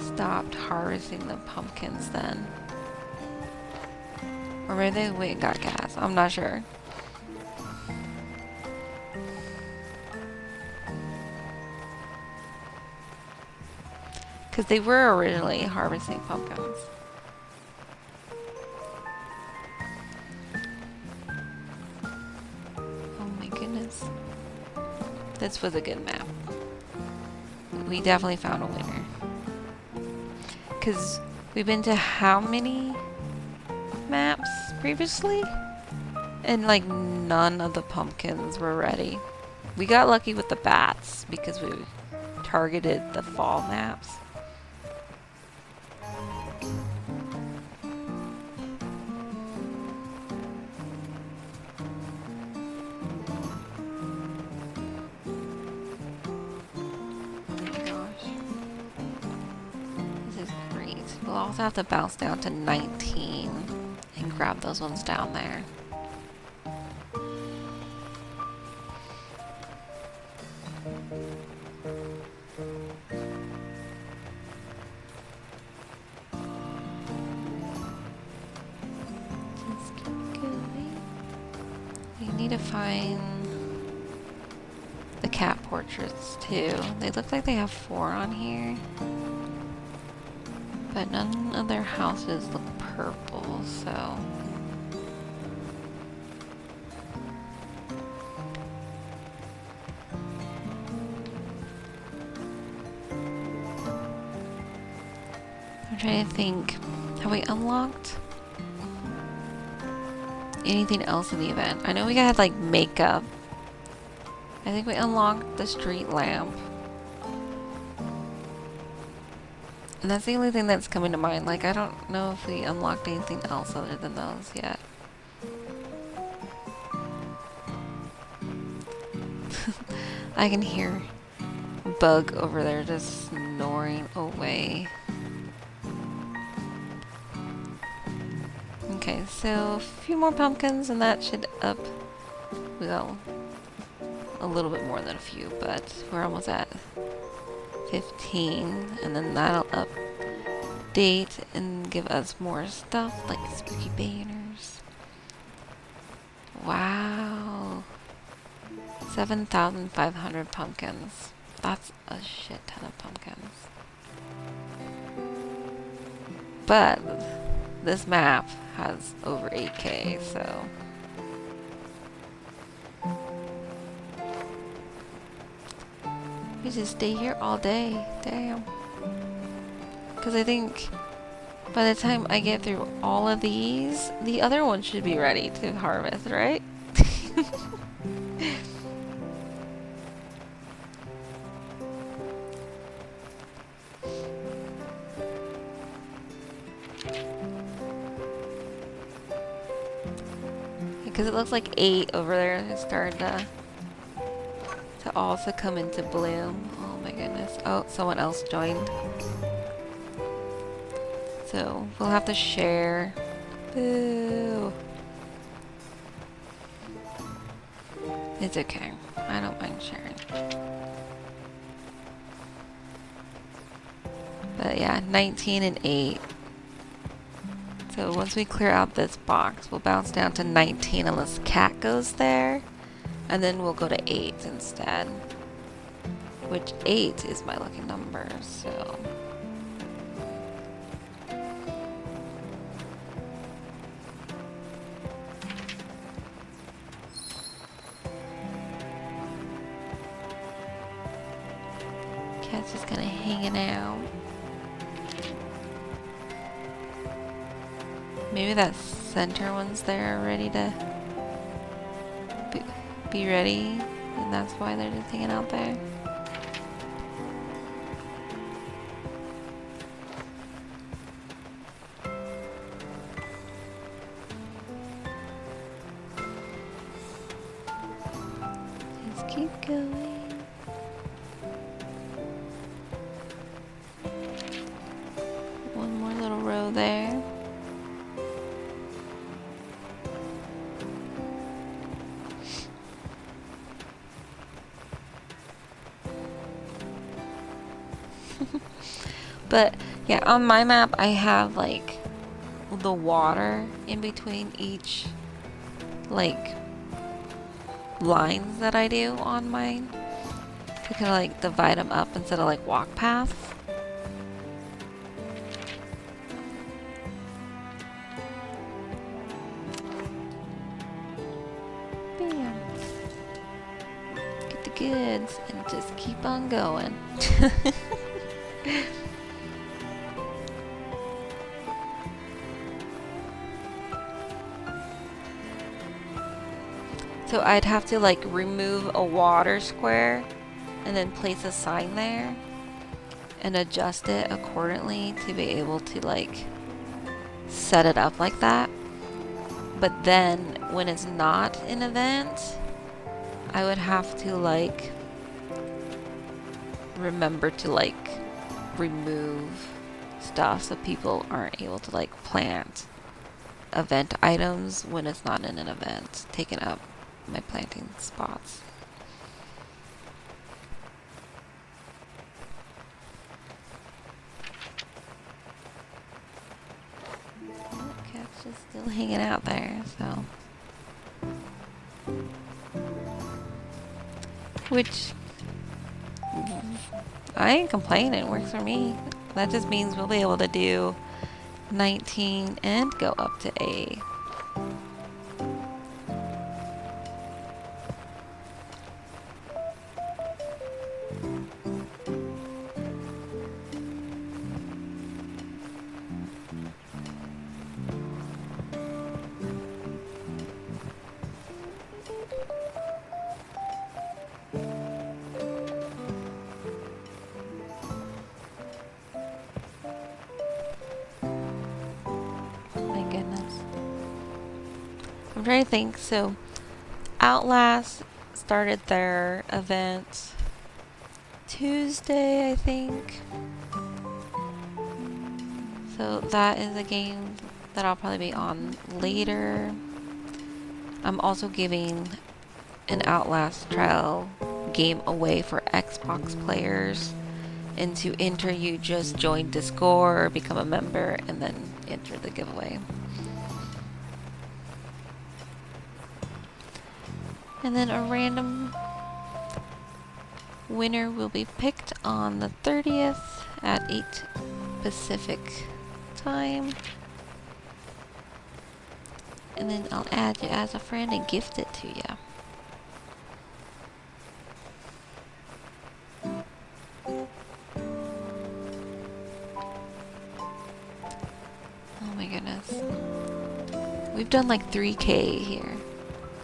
stopped harvesting the pumpkins then. Or maybe they went and got gas. I'm not sure. Because they were originally harvesting pumpkins. This was a good map. We definitely found a winner. Because we've been to how many maps previously? And like none of the pumpkins were ready. We got lucky with the bats because we targeted the fall maps. We'll also have to bounce down to 19 and grab those ones down there. Just keep going. We need to find the cat portraits too. They look like they have 4 on here. But none of their houses look purple, so... I'm trying to think. Have we unlocked anything else in the event? I know we got like makeup. I think we unlocked the street lamp. And that's the only thing that's coming to mind. Like, I don't know if we unlocked anything else other than those yet. I can hear Bug over there just snoring away. Okay, so a few more pumpkins and that should up, well, a little bit more than a few, but we're almost at 15, and then that'll update and give us more stuff like spooky banners. Wow. 7,500 pumpkins. That's a shit ton of pumpkins. But this map has over 8K, so we just stay here all day. Damn. Because I think by the time I get through all of these, the other one should be ready to harvest, right? Because it looks like 8 over there is starting to also come into bloom. Oh my goodness. Oh, someone else joined. So we'll have to share. Boo. It's okay. I don't mind sharing. But yeah, 19 and 8. So once we clear out this box, we'll bounce down to 19 unless Cat goes there. And then we'll go to 8 instead. Which 8 is my lucky number, so... Cat's just kinda hanging out. Maybe that center one's there ready to be ready, and that's why they're just hanging out there. Just keep going. One more little row there. But yeah, on my map I have like the water in between each like lines that I do on mine to kind of like divide them up instead of like walk paths. Bam. Get the goods and just keep on going. So I'd have to like remove a water square and then place a sign there and adjust it accordingly to be able to like set it up like that. But then when it's not an event, I would have to like remember to like remove stuff so people aren't able to like plant event items when it's not in an event, taking up my planting spots. Oh, cat's just still hanging out there, so. Which, I ain't complaining, it works for me. That just means we'll be able to do 19 and go up to A. I'm trying to think. So Outlast started their event Tuesday, I think. So that is a game that I'll probably be on later. I'm also giving an Outlast trial game away for Xbox players. And to enter, you just join Discord, become a member, and then enter the giveaway. And then a random winner will be picked on the 30th at 8 Pacific time. And then I'll add you as a friend and gift it to you. Oh my goodness. We've done like 3K here.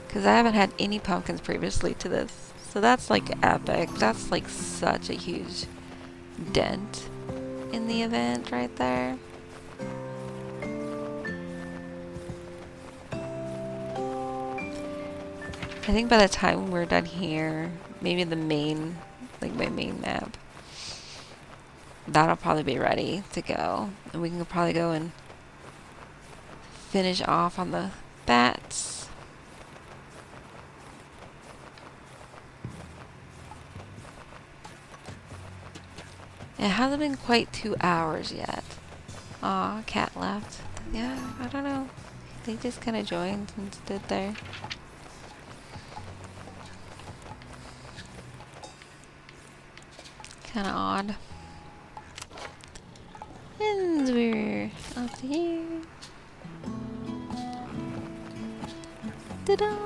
Because I haven't had any pumpkins previously to this. So that's like epic. That's like such a huge dent in the event right there. I think by the time we're done here, maybe the main, like my main map, that'll probably be ready to go. And we can probably go and finish off on the bats. It hasn't been quite 2 hours yet. Aw, cat left. Yeah, I don't know. They just kind of joined and stood there. Kind of odd. And we're up here. Ta-da!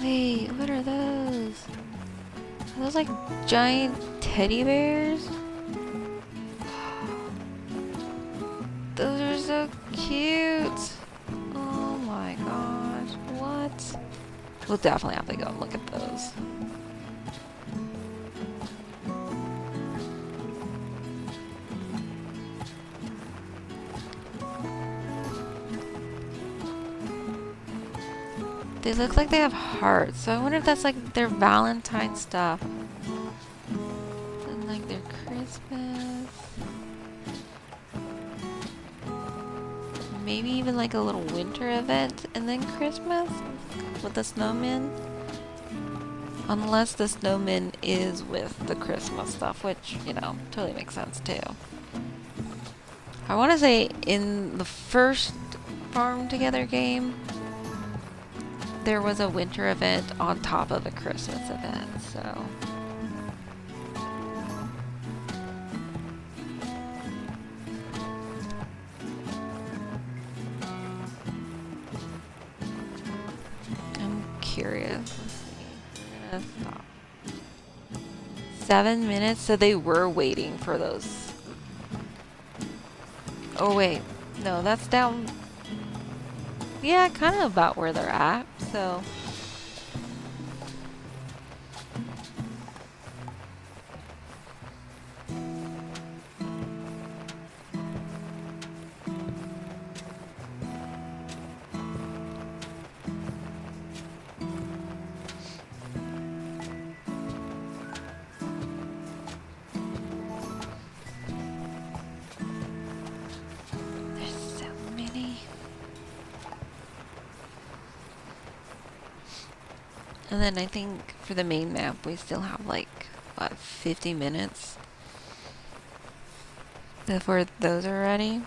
Wait, what are those? Are those like giant teddy bears? Those are so cute! Oh my gosh, what? We'll definitely have to go and look at those. They look like they have hearts, so I wonder if that's like their Valentine stuff. And like their Christmas. Maybe even like a little winter event and then Christmas with the snowman. Unless the snowman is with the Christmas stuff, which, you know, totally makes sense too. I want to say in the first Farm Together game, there was a winter event on top of a Christmas event, so. I'm curious. Let's see. We're gonna stop. 7 minutes? So they were waiting for those. Oh wait. No, that's down. Yeah, kind of about where they're at, so. And then I think for the main map, we still have like, what, 50 minutes before those are ready.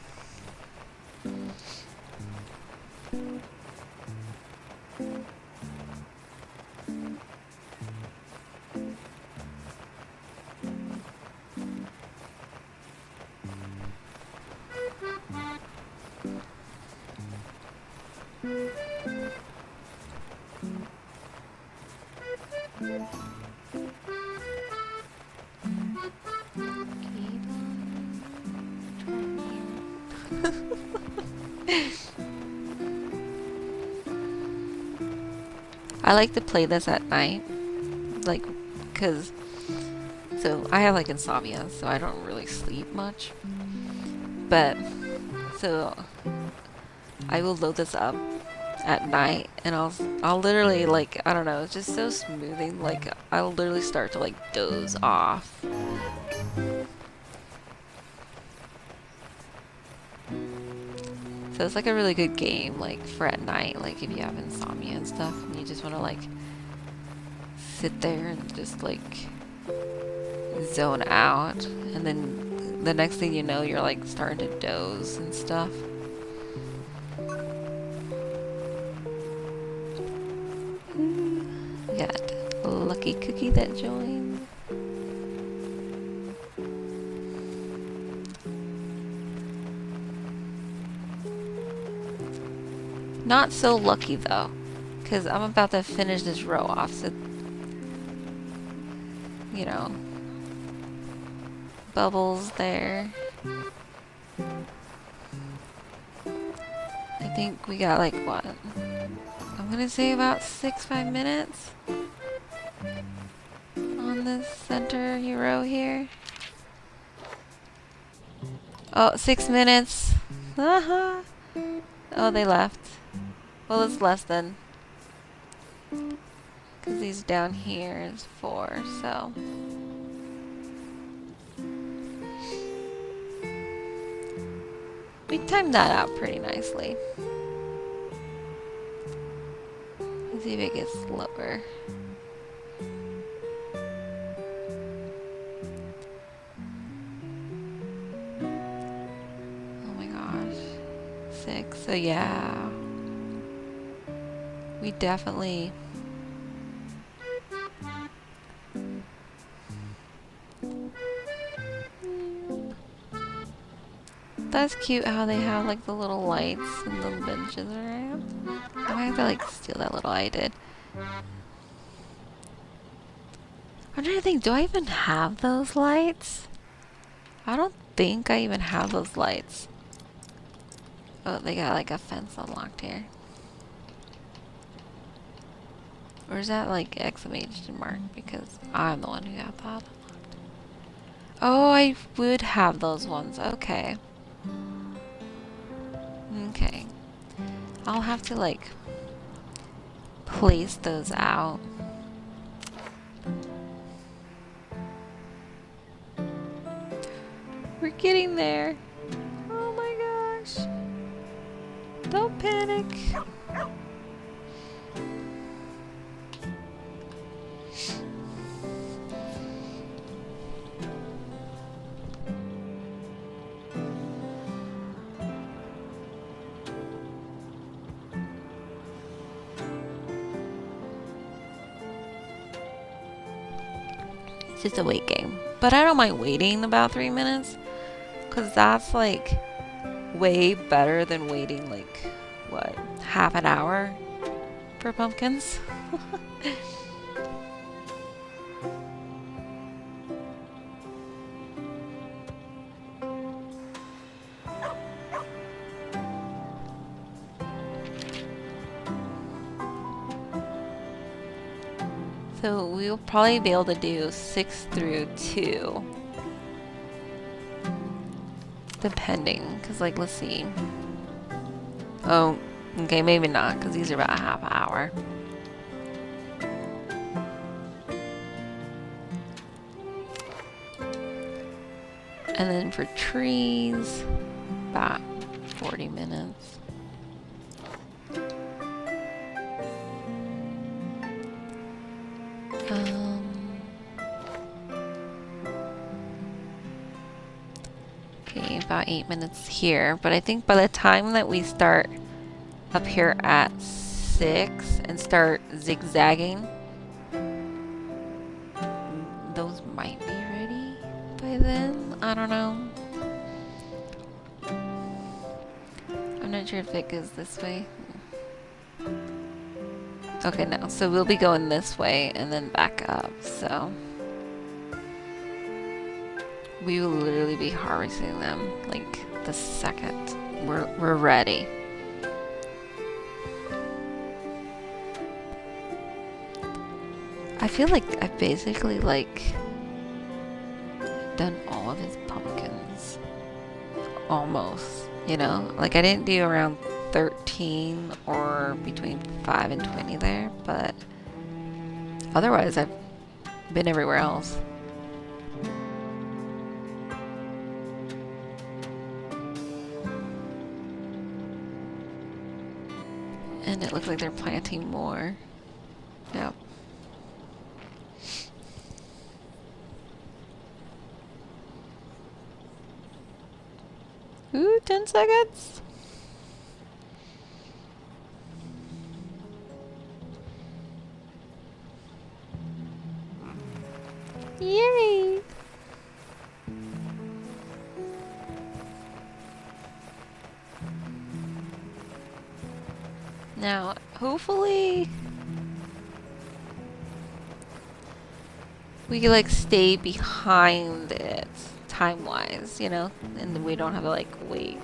I like to play this at night, like, cause, so I have like insomnia, so I don't really sleep much, but, so, I will load this up at night, and I'll literally, like, I don't know, it's just so smoothing, like I'll literally start to like doze off. So it's like a really good game, like for at night, like if you have insomnia and stuff and you just want to like sit there and just like zone out, and then the next thing you know you're like starting to doze and stuff. We got Lucky Cookie that joined. Not so lucky though, because I'm about to finish this row off, so you know, bubbles there. I think we got like what? I'm gonna say about 5 minutes on this center row here. Oh, 6 minutes. Oh, they left. Well, it's less than, because these down here is 4, so. We timed that out pretty nicely. Let's see if it gets slower. Oh my gosh. 6, so yeah. We definitely... That's cute how they have like the little lights and the benches around. I might have to like steal that little I did. I'm trying to think, do I even have those lights? I don't think I even have those lights. Oh, they got like a fence unlocked here. Or is that like exclamation mark? Because I'm the one who got that unlocked. Oh, I would have those ones. Okay. Okay. I'll have to like place those out. We're getting there. Oh my gosh. Don't panic. It's just a wait game. But I don't mind waiting about 3 minutes, because that's like way better than waiting like, what, half an hour for pumpkins? So we'll probably be able to do 6 through 2. Depending, because like, let's see. Oh, okay, maybe not, because these are about a half hour. And then for trees, about 40 minutes. Okay, about 8 minutes here. But I think by the time that we start up here at 6 and start zigzagging, those might be ready by then. I don't know. I'm not sure if it goes this way. Okay, no. So we'll be going this way and then back up. So we will literally be harvesting them like the second we're ready. I feel like I've basically like done all of his pumpkins. Almost, you know? Like I didn't do around 13 or between 5 and 20 there, but otherwise I've been everywhere else. And it looks like they're planting more. Yep. Ooh, 10 seconds. Yay! Now, hopefully we can like stay behind it time-wise, you know, and we don't have to like wait.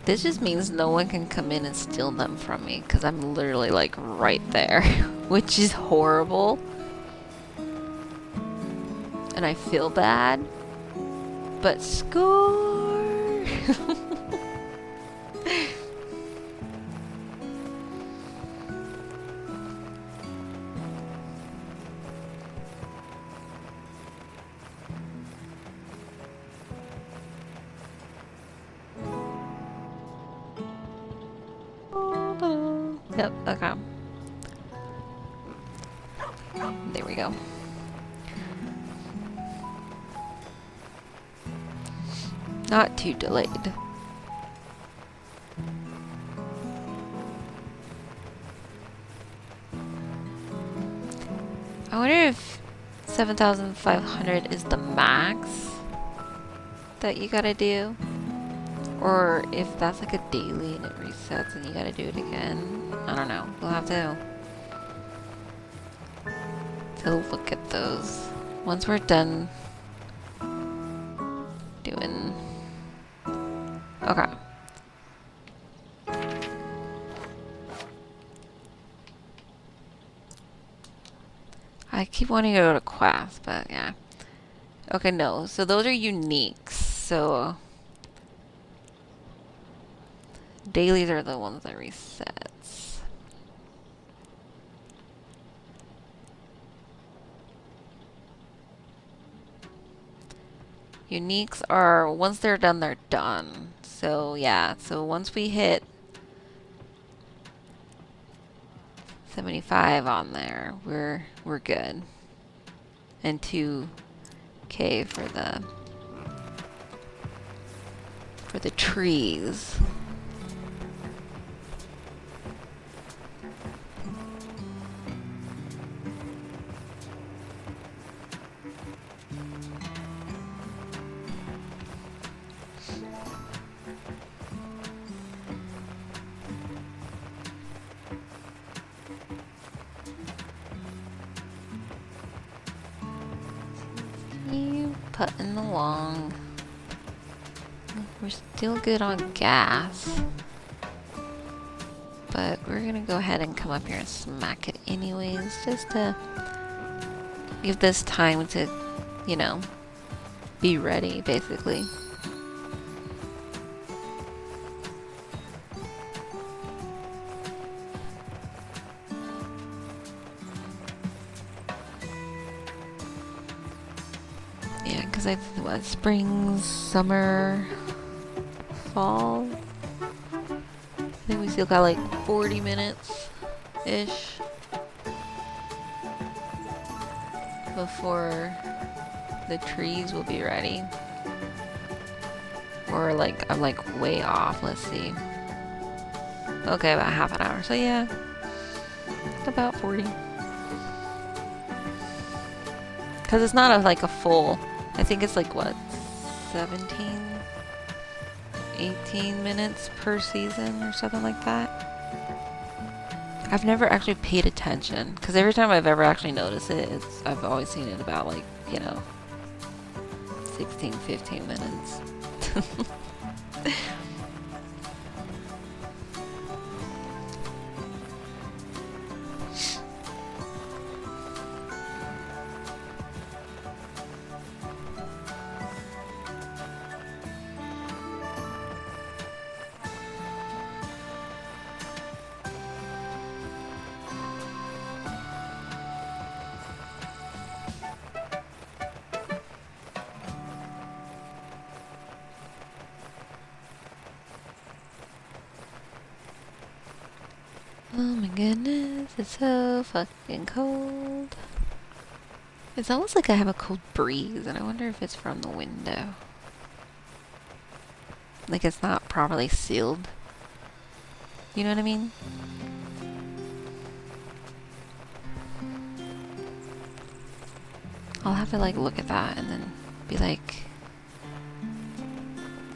This just means no one can come in and steal them from me, because I'm literally like right there, which is horrible. And I feel bad, but score! Yep, okay. There we go. Not too delayed. I wonder if 7,500 is the max that you gotta do, or if that's like a daily and it resets and you gotta do it again. I don't know. We'll have to look at those once we're done doing. Okay. I keep wanting to go to quest, but yeah. Okay, no. So those are uniques. So dailies are the ones that resets. Uniques are, once they're done, they're done. So yeah, so once we hit 75 on there, we're good. And 2K for the trees. Putting along. We're still good on gas, but we're gonna go ahead and come up here and smack it anyways, just to give this time to, you know, be ready, basically. Yeah, because I think what, spring, summer, fall. I think we still got like 40 minutes ish before the trees will be ready. Or like I'm like way off. Let's see. Okay, about half an hour. So yeah, about 40. Because it's not like a full. I think it's like what, 17, 18 minutes per season or something like that. I've never actually paid attention, because every time I've ever actually noticed it, I've always seen it about like, you know, 16, 15 minutes. Oh my goodness, it's so fucking cold. It's almost like I have a cold breeze, and I wonder if it's from the window. Like it's not properly sealed. You know what I mean? I'll have to like look at that and then be like,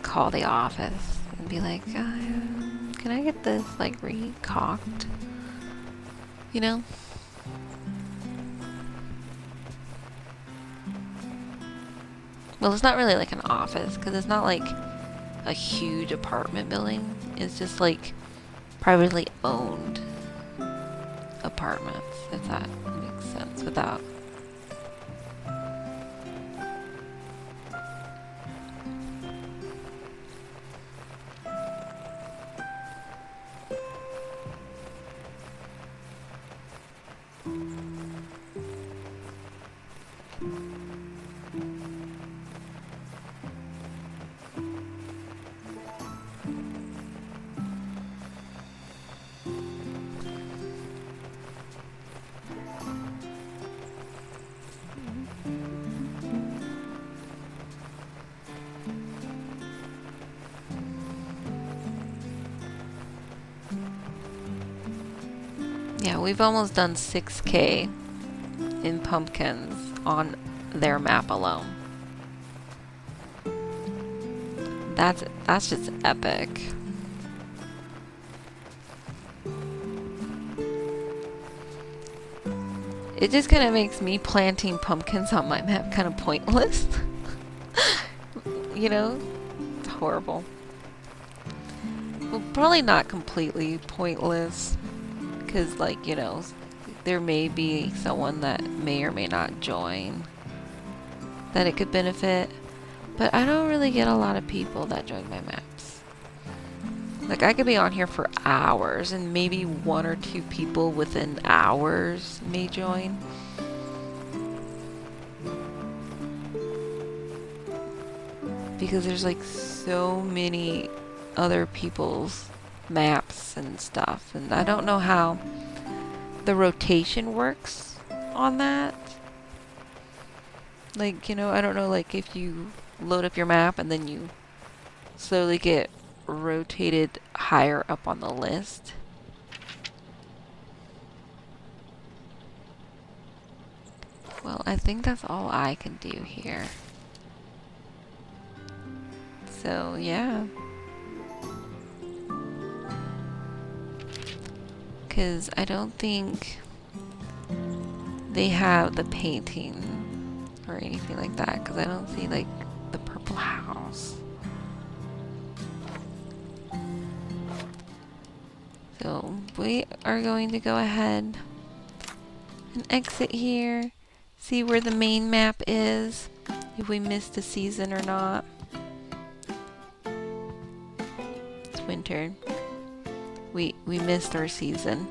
call the office and be like, can I get this like recocked? You know? Well, it's not really like an office, because it's not like a huge apartment building. It's just like privately owned apartments, if that makes sense, without... Yeah, we've almost done 6K in pumpkins on their map alone. That's just epic. It just kind of makes me planting pumpkins on my map kind of pointless. You know? It's horrible. Well, probably not completely pointless. Because, like, you know, there may be someone that may or may not join that it could benefit. But I don't really get a lot of people that join my maps. Like, I could be on here for hours and maybe 1 or 2 people within hours may join. Because there's like so many other people's maps and stuff, and I don't know how the rotation works on that. Like, you know, I don't know, like if you load up your map and then you slowly get rotated higher up on the list. Well, I think that's all I can do here. So, yeah. Because I don't think they have the painting or anything like that, because I don't see like the purple house. So we are going to go ahead and exit here, see where the main map is, if we missed a season or not. It's winter. We missed our season.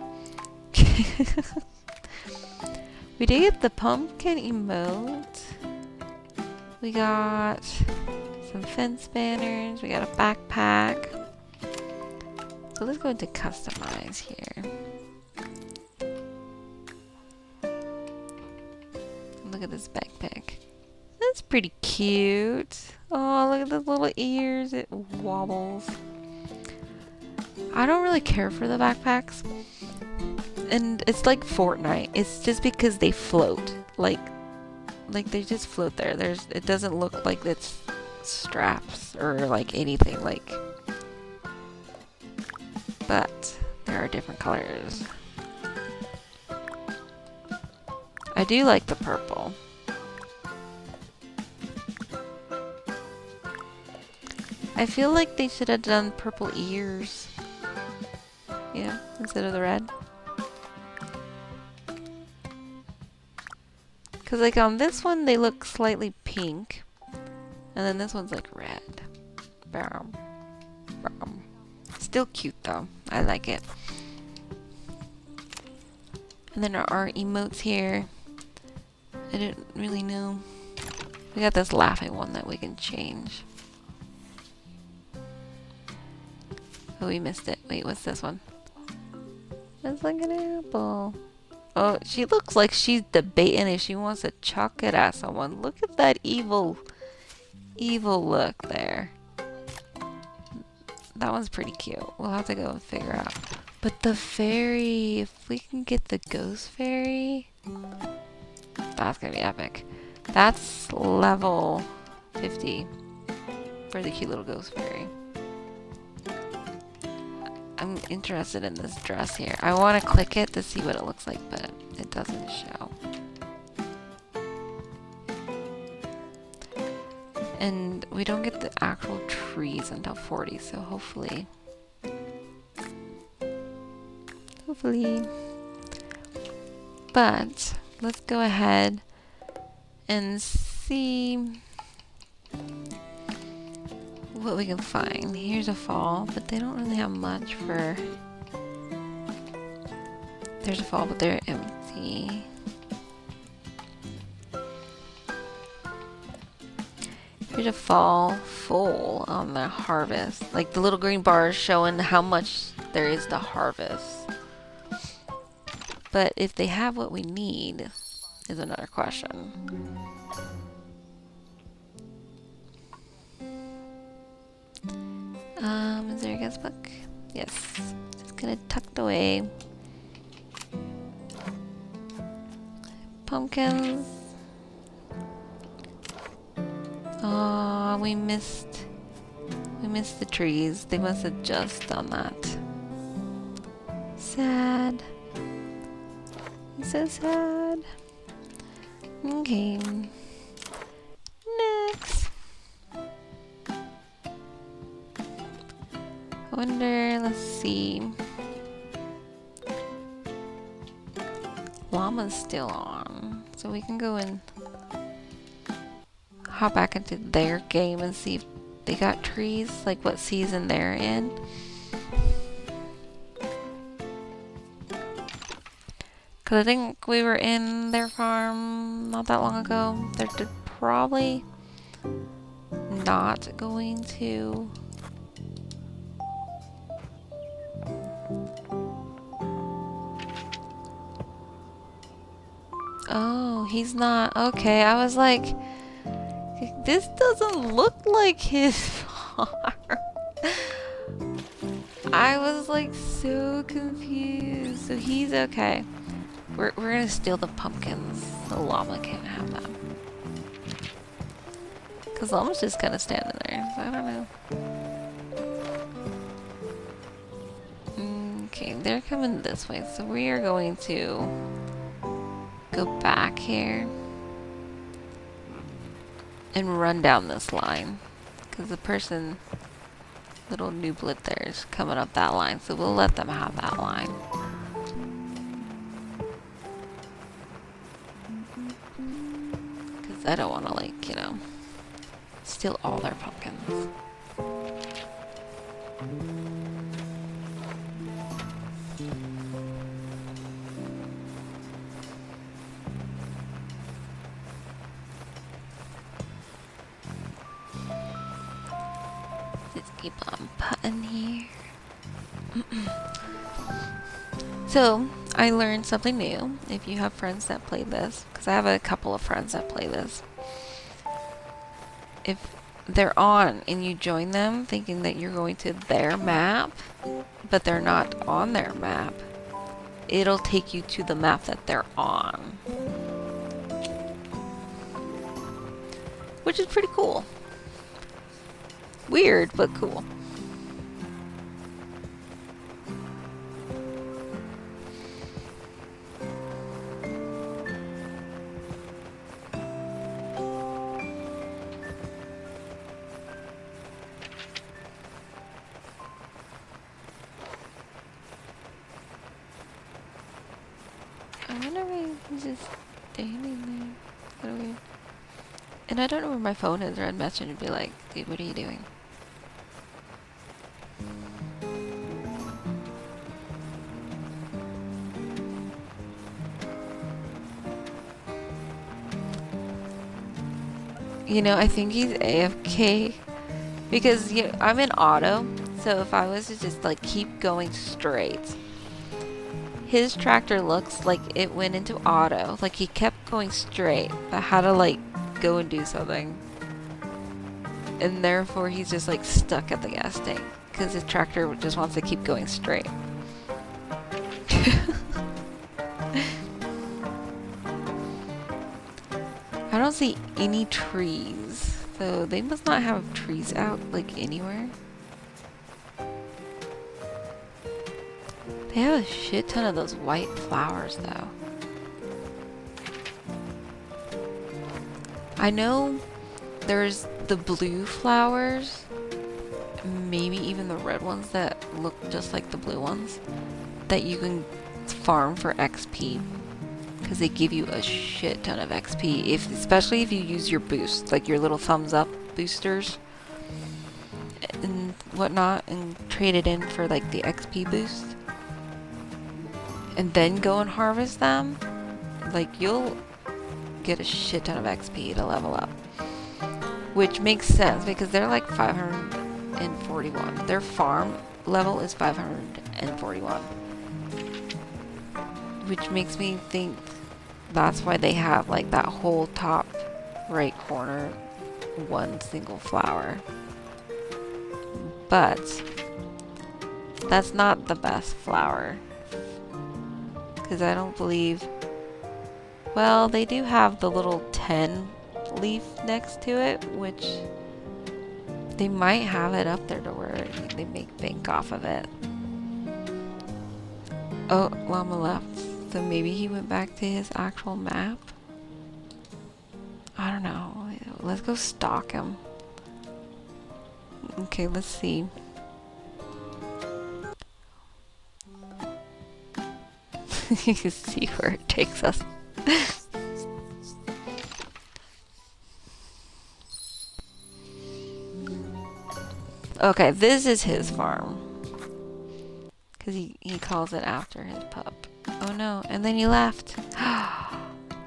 We did get the pumpkin emote. We got some fence banners. We got a backpack. So let's go into customize here. Look at this backpack. That's pretty cute. Oh, look at those little ears. It wobbles. I don't really care for the backpacks. And it's like Fortnite. It's just because they float. Like they just float there. It doesn't look like it's straps or like anything like. But there are different colors. do like the purple. I feel like they should have done purple ears. Yeah, instead of the red. Because like on this one, they look slightly pink. And then this one's like red. Bam. Bam. Still cute though. I like it. And then our emotes here. I didn't really know. We got this laughing one that we can change. Oh, we missed it. Wait, what's this one? It's like an apple. Oh, she looks like she's debating if she wants to chuck it at someone. Look at that evil look there. That one's pretty cute. We'll have to go and figure out. But the fairy, if we can get the ghost fairy, that's gonna be epic. That's level 50 for the cute little ghost fairy. I'm interested in this dress here. I want to click it to see what it looks like, but it doesn't show. And we don't get the actual trees until 40, so hopefully. But let's go ahead and see what we can find. Here's a fall, but they don't really have much for... There's a fall, but they're empty. Here's a fall full on the harvest. Like the little green bars showing how much there is to harvest. But if they have what we need is another question. Is there a guest book? Yes. Just kind of tucked away. Pumpkins. Aw, we missed the trees. They must have just done that. Sad. So sad. Okay. Next. I wonder, let's see. Llama's still on. So we can go and hop back into their game and see if they got trees, like what season they're in. Cause I think we were in their farm not that long ago. They're probably not going to. Oh, he's not. Okay, I was like, this doesn't look like his farm. I was like so confused. So he's okay. We're gonna steal the pumpkins. The llama can't have them. Cause llama's just kind of standing there. So I don't know. Okay, they're coming this way. So we are going to go back here and run down this line. Cause the person, little nooblet there, is coming up that line. So we'll let them have that line. I don't want to, like, you know, steal all their pumpkins. Just keep on putting here. So, I learned something new. If you have friends that play this, because I have a couple of friends that play this. If they're on and you join them thinking that you're going to their map, but they're not on their map, it'll take you to the map that they're on. Which is pretty cool. Weird, but cool. just standing there. Kind of weird. And I don't know where my phone is, or I'd message and be like, dude, what are you doing? You know, I think he's AFK because I'm in auto, so if I was to just like keep going straight, his tractor looks like it went into auto, like he kept going straight, but had to like go and do something, and therefore he's just like stuck at the gas tank because his tractor just wants to keep going straight. I don't see any trees, so they must not have trees out like anywhere. They have a shit ton of those white flowers though. I know there's the blue flowers, maybe even the red ones that look just like the blue ones, that you can farm for XP. Because they give you a shit ton of XP, especially if you use your boost, like your little thumbs up boosters and whatnot, and trade it in for like the XP boost, and then go and harvest them. Like you'll get a shit ton of XP to level up, which makes sense because they're like 541. Their farm level is 541, which makes me think that's why they have like that whole top right corner one single flower. But that's not the best flower, because I don't believe, well, they do have the little 10 leaf next to it, which they might have it up there to where they make bank off of it. Oh, llama left. So maybe he went back to his actual map? I don't know. Let's go stalk him. Okay, let's see. You can see where it takes us. Okay, this is his farm. Because he calls it after his pup. Oh no, and then he left.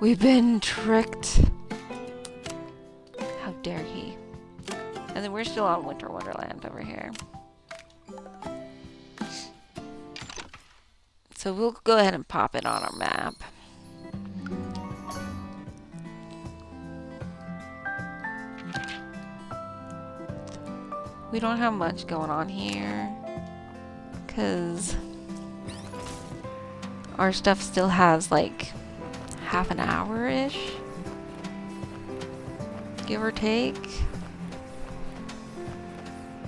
We've been tricked. How dare he? And then we're still on Winter Wonderland over here. So we'll go ahead and pop it on our map. We don't have much going on here, because our stuff still has like half an hour-ish, give or take.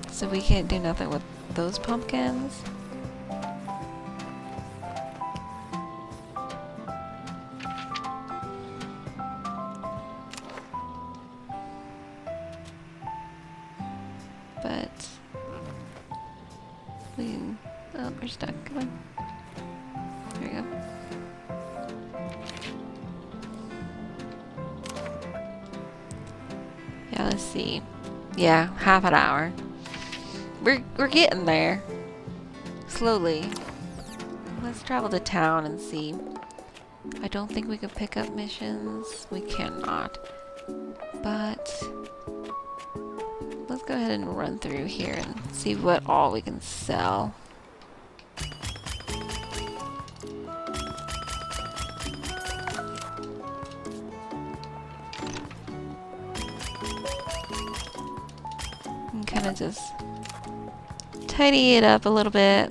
So we can't do nothing with those pumpkins. But oh, we're stuck. Come on. There we go. Yeah, let's see. Yeah, half an hour. We're getting there. Slowly. Let's travel to town and see. I don't think we can pick up missions. We cannot. But let's go ahead and run through here and see what all we can sell. And kind of just tidy it up a little bit,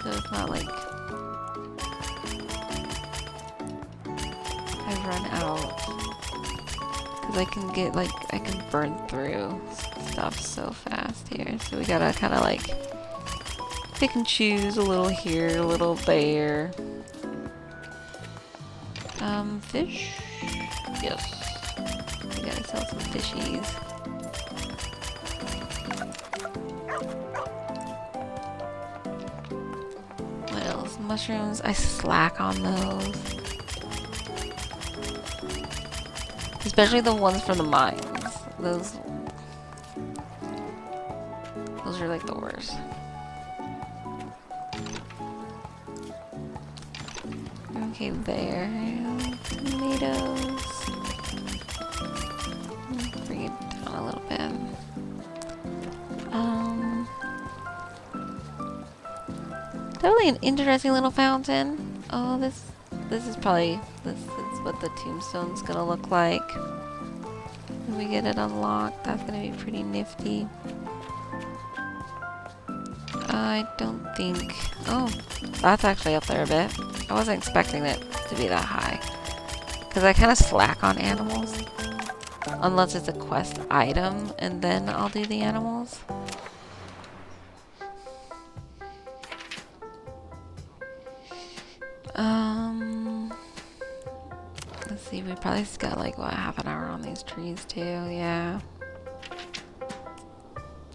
so it's not like I run out. Because I can get like, I can burn through stuff so fast here. So we gotta kind of like pick and choose a little here, a little there. Fish? Yes. We gotta sell some fishies. mushrooms, I slack on those. Especially the ones from the mines. Those are like the worst. Okay, there. Tomatoes. Bring it down a little bit. Totally an interesting little fountain. Oh, this is probably this is what the tombstone's gonna look like. When we get it unlocked, that's gonna be pretty nifty. I don't think... Oh, that's actually up there a bit. I wasn't expecting it to be that high. Because I kind of slack on animals. Unless it's a quest item, and then I'll do the animals. Let's see, we probably just got like, what, half an hour on these trees too, yeah.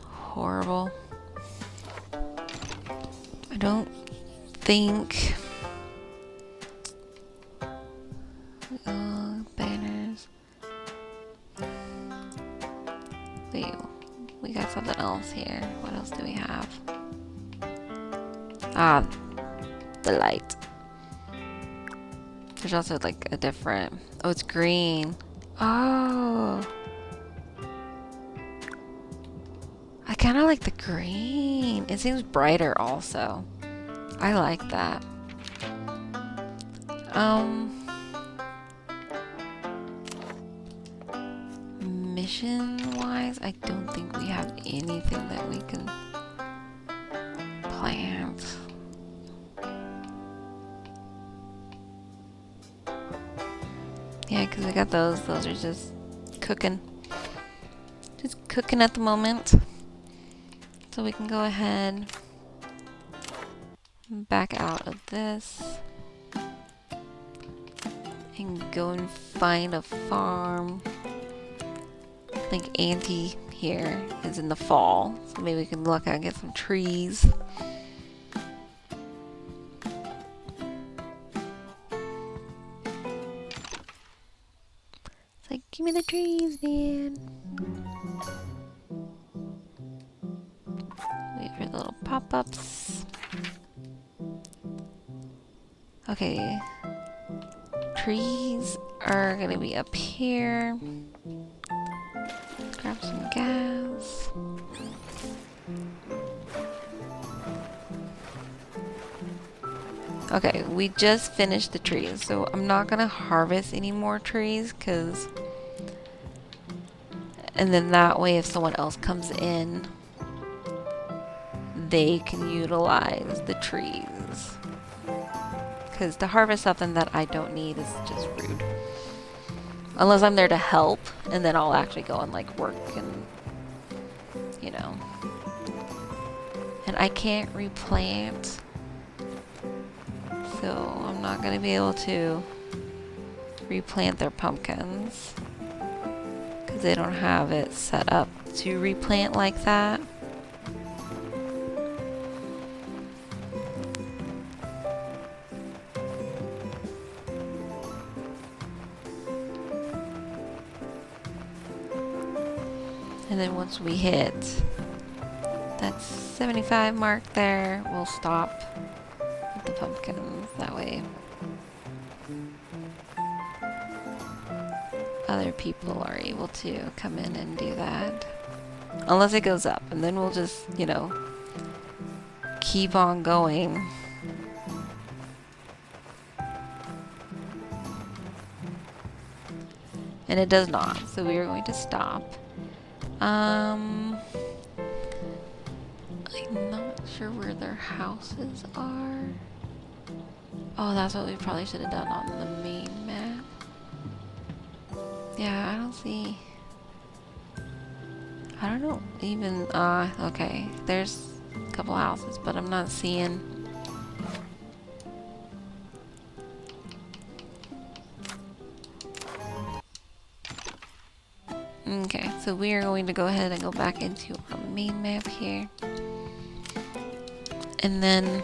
Horrible. I don't think... banners. Wait, we got something else here. What else do we have? Ah, the light. There's also like a different... Oh, it's green. Oh. I kind of like the green. It seems brighter also. I like that. Mission-wise, I don't think we have anything that we can plant. Yeah, because we got those. Those are just cooking. Just cooking at the moment. So we can go ahead and back out of this. And go and find a farm. I think Auntie here is in the fall. So maybe we can look out and get some trees. Give me the trees, man. Wait for the little pop-ups. Okay. Trees are gonna be up here. Grab some gas. Okay, we just finished the trees, so I'm not gonna harvest any more trees, because... And then that way, if someone else comes in, they can utilize the trees. Because to harvest something that I don't need is just rude. Unless I'm there to help, and then I'll actually go and like work and, you know. And I can't replant, so I'm not going to be able to replant their pumpkins. Because they don't have it set up to replant like that. And then once we hit that 75 mark there, we'll stop with the pumpkins. That way other people are able to come in and do that. Unless it goes up, and then we'll just, you know, keep on going. And it does not, so we are going to stop. I'm not sure where their houses are. Oh, that's what we probably should have done on the main map. Yeah, I don't see... I don't know even... okay. There's a couple houses, but I'm not seeing... Okay, so we are going to go ahead and go back into our main map here. And then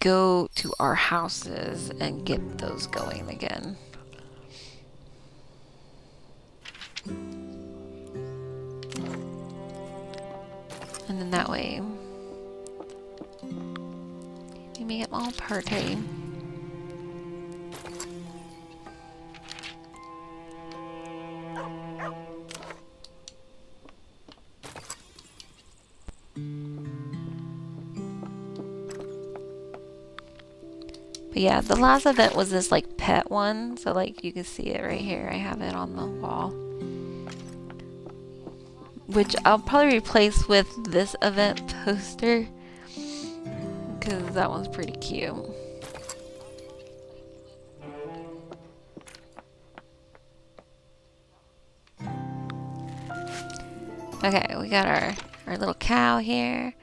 go to our houses and get those going again. And then that way, we make it all party. But yeah, the last event was this like pet one, so like you can see it right here. I have it on the wall, which I'll probably replace with this event poster because that one's pretty cute. Okay, we got our little cow here,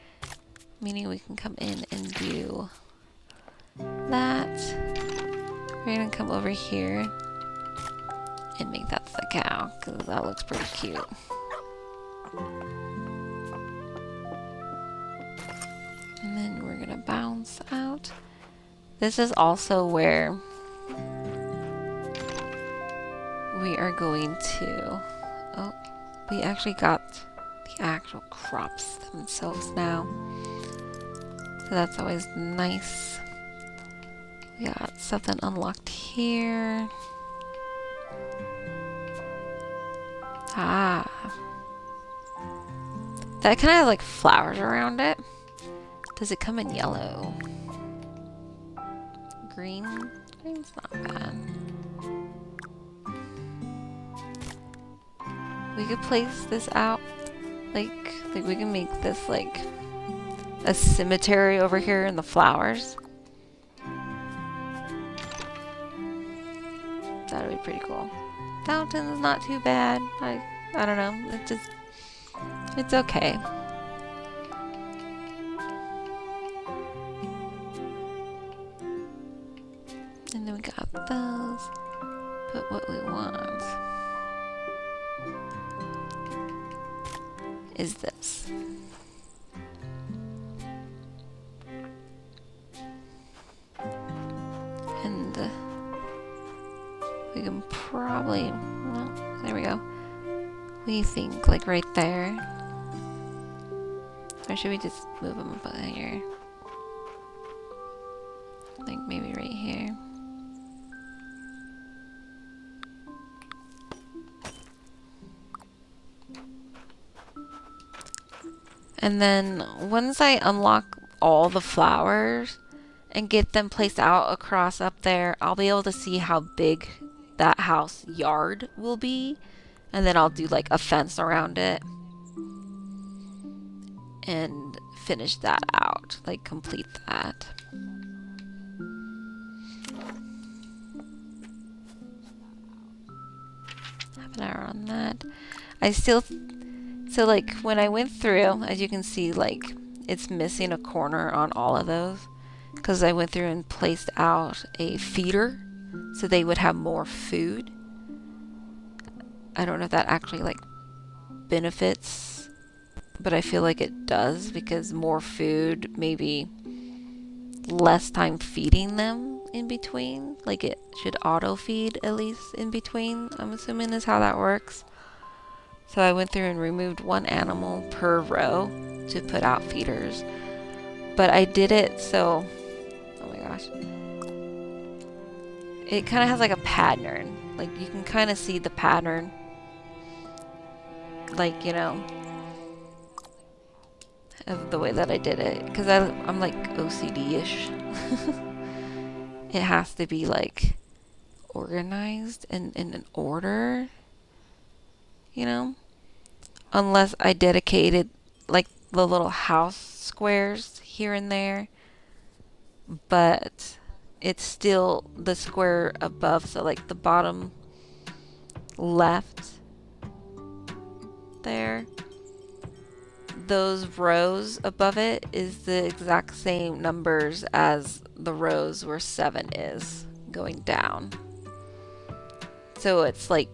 meaning we can come in and do that. We're gonna come over here and make that the cow because that looks pretty cute. And then we're gonna bounce out. This is also where we are going to, oh, we actually got the actual crops themselves now. So that's always nice. We got something unlocked here. Ah. That kind of has like flowers around it. Does it come in yellow? Green? Green's not bad. We could place this out. Like we can make this like a cemetery over here in the flowers. That would be pretty cool. Fountain's not too bad. I don't know. It's okay. And then we got those. But what we want is this. And we can probably, well, there we go. We think like right there. Or should we just move them up here? Like maybe right here. And then once I unlock all the flowers and get them placed out across up there, I'll be able to see how big that house yard will be. And then I'll do like a fence around it and finish that out, like complete that. Half an hour on that. So like when I went through, as you can see, like it's missing a corner on all of those because I went through and placed out a feeder so they would have more food. I don't know if that actually like benefits, but I feel like it does because more food, maybe less time feeding them in between. Like it should auto feed at least in between, I'm assuming is how that works. So I went through and removed one animal per row to put out feeders. But I did it so, oh my gosh. It kind of has like a pattern. Like you can kind of see the pattern. Like, you know, of the way that I did it. Because I'm like OCD-ish. It has to be like organized and in an order. You know? Unless I dedicated like the little house squares here and there. But it's still the square above. So like the bottom left there. Those rows above it is the exact same numbers as the rows where 7 is going down. So it's like,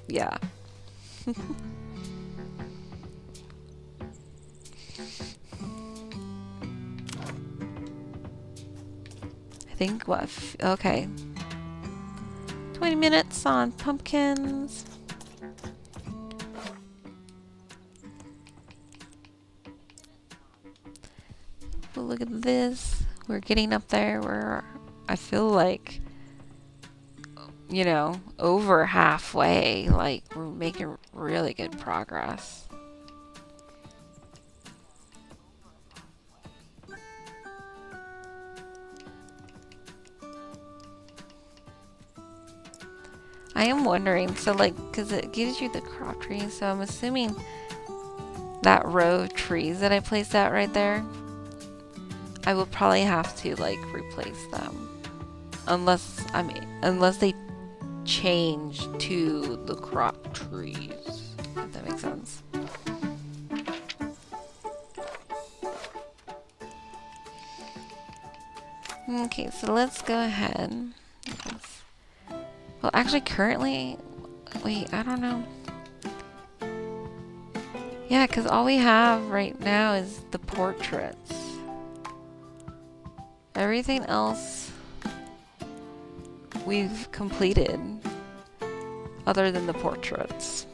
yeah. I think what? Okay. 20 minutes on pumpkins. Well, look at this. We're getting up there. I feel like, you know, over halfway. Like, we're making really good progress. I am wondering, so like, because it gives you the crop trees, so I'm assuming that row of trees that I placed out right there, I will probably have to like replace them. Unless they change to the crop trees. If that makes sense. Okay, so let's go ahead. Well, actually, currently, wait, I don't know. Yeah, because all we have right now is the portraits. Everything else we've completed, other than the portraits.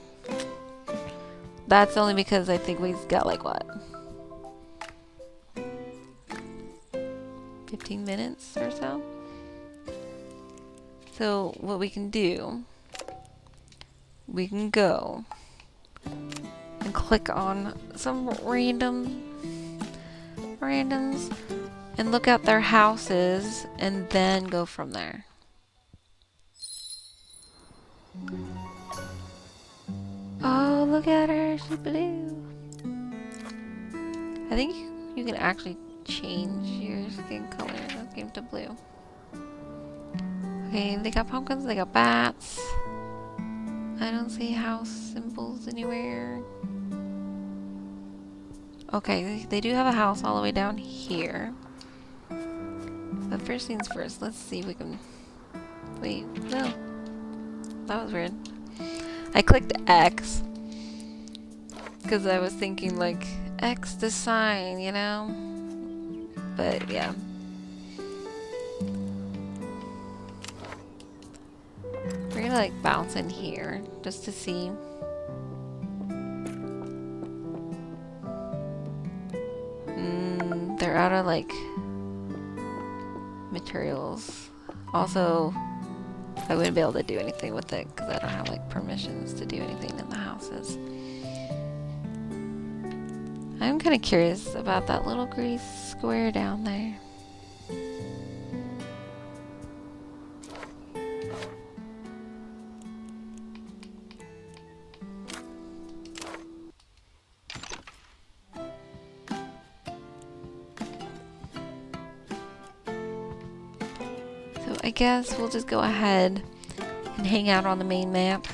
That's only because I think we've got like what? 15 minutes or so? So what we can do, we can go and click on some randoms and look at their houses and then go from there. Oh, look at her, she's blue. I think you can actually change your skin color to blue. Okay, they got pumpkins, they got bats. I don't see house symbols anywhere. Okay, they do have a house all the way down here. But first things first, let's see if we can... Wait, no. That was weird. I clicked X. Because I was thinking like, X the sign, you know? But yeah. We're gonna like bounce in here just to see. They're out of like materials. Also, I wouldn't be able to do anything with it because I don't have like permissions to do anything in the houses. I'm kind of curious about that little gray square down there. So I guess we'll just go ahead and hang out on the main map.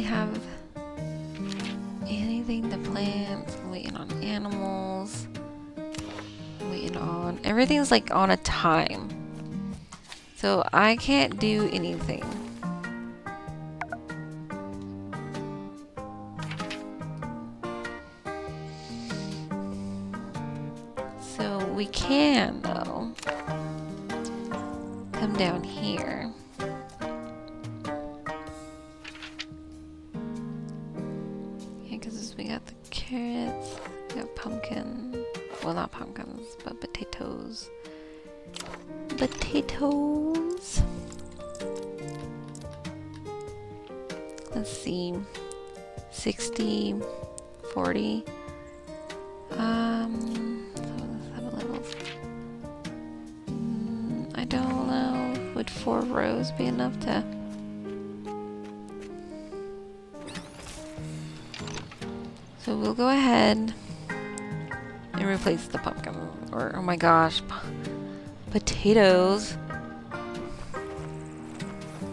Have anything to plant. I'm waiting on animals. I'm waiting on... Everything's like on a time. So I can't do anything. So we can, though, come down here. We got the carrots, we got pumpkin, well not pumpkins, but potatoes. Potatoes! Let's see, 60, 40, levels. I don't know, would 4 rows be enough to... So we'll go ahead and replace the pumpkin, or oh my gosh, potatoes,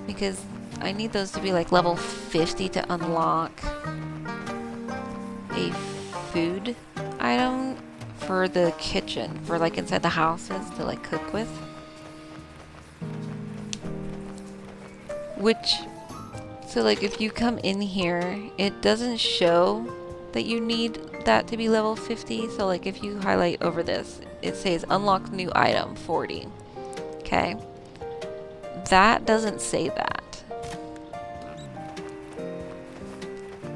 because I need those to be like level 50 to unlock a food item for the kitchen, for like inside the houses to like cook with. Which, so like if you come in here, it doesn't show that you need that to be level 50. So like if you highlight over this, it says unlock new item 40. Okay. That doesn't say that.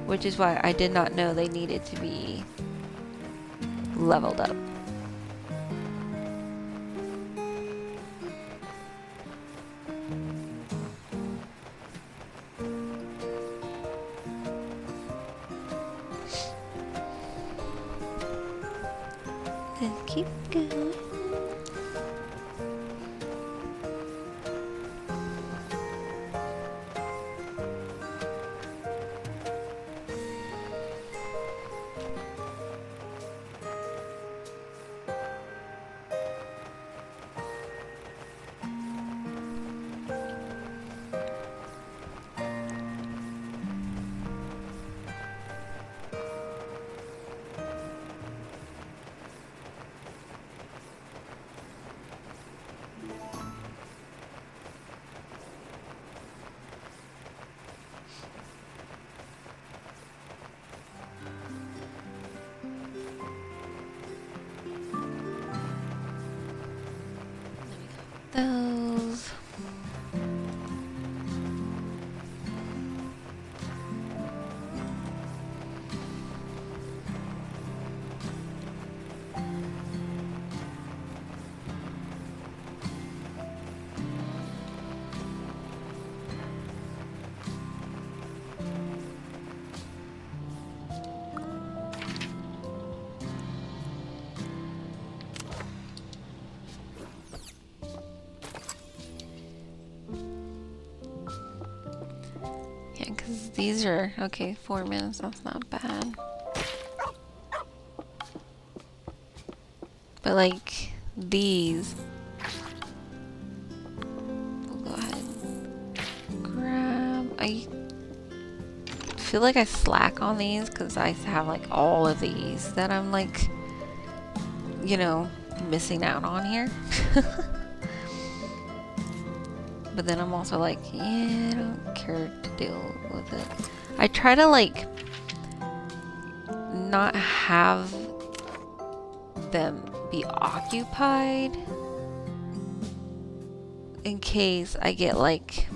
Which is why I did not know they needed to be leveled up. Let's keep going. Those. Yeah, because these are, okay, 4 minutes, that's not bad. But like, these, we'll go ahead and grab, I feel like I slack on these because I have like all of these that I'm like, you know, missing out on here. But then I'm also like, yeah, I don't care to deal with it. I try to like not have them be occupied in case I get like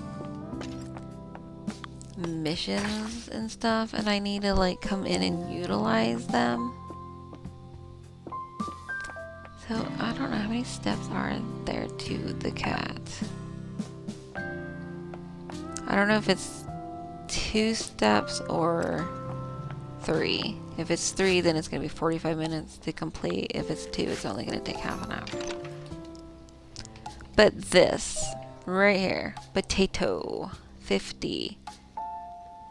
missions and stuff and I need to like come in and utilize them. So I don't know how many steps are there to the cat. I don't know if it's 2 steps or 3. If it's 3, then it's going to be 45 minutes to complete. If it's 2, it's only going to take half an hour. But this, right here, potato, 50,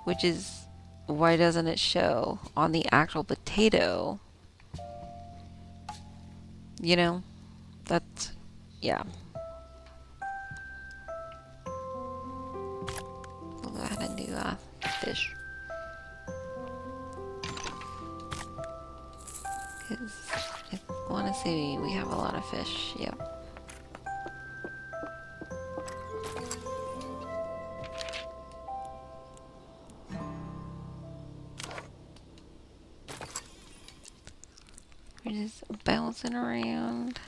which is, why doesn't it show on the actual potato? You know, that's, yeah. We'll go ahead and do fish. Because I want to say we have a lot of fish, yep. We're just bouncing around.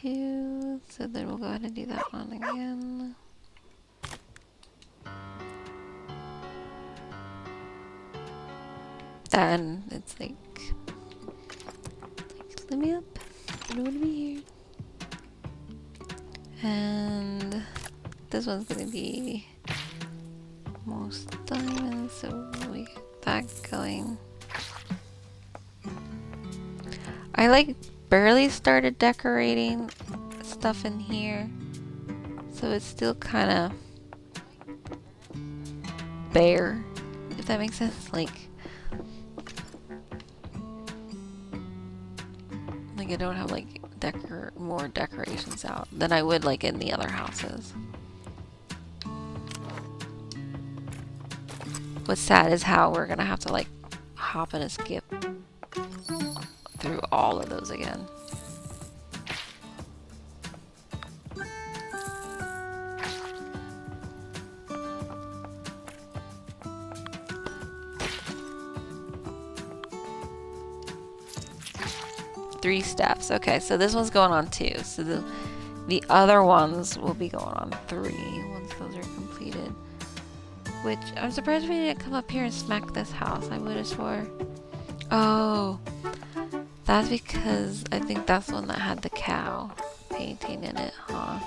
Two, so then we'll go ahead and do that one again. Then it's like let me up. I don't want to be here. And this one's gonna be most diamonds, so we get that going. I like barely started decorating stuff in here, so it's still kind of bare, if that makes sense. Like I don't have like more decorations out than I would like in the other houses. What's sad is how we're gonna have to like hop and skip through all of those again. 3 steps. Okay, so this one's going on 2. So the other ones will be going on 3 once those are completed. Which, I'm surprised we didn't come up here and smack this house. I would have swore. Oh, that's because I think that's the one that had the cow painting in it, huh?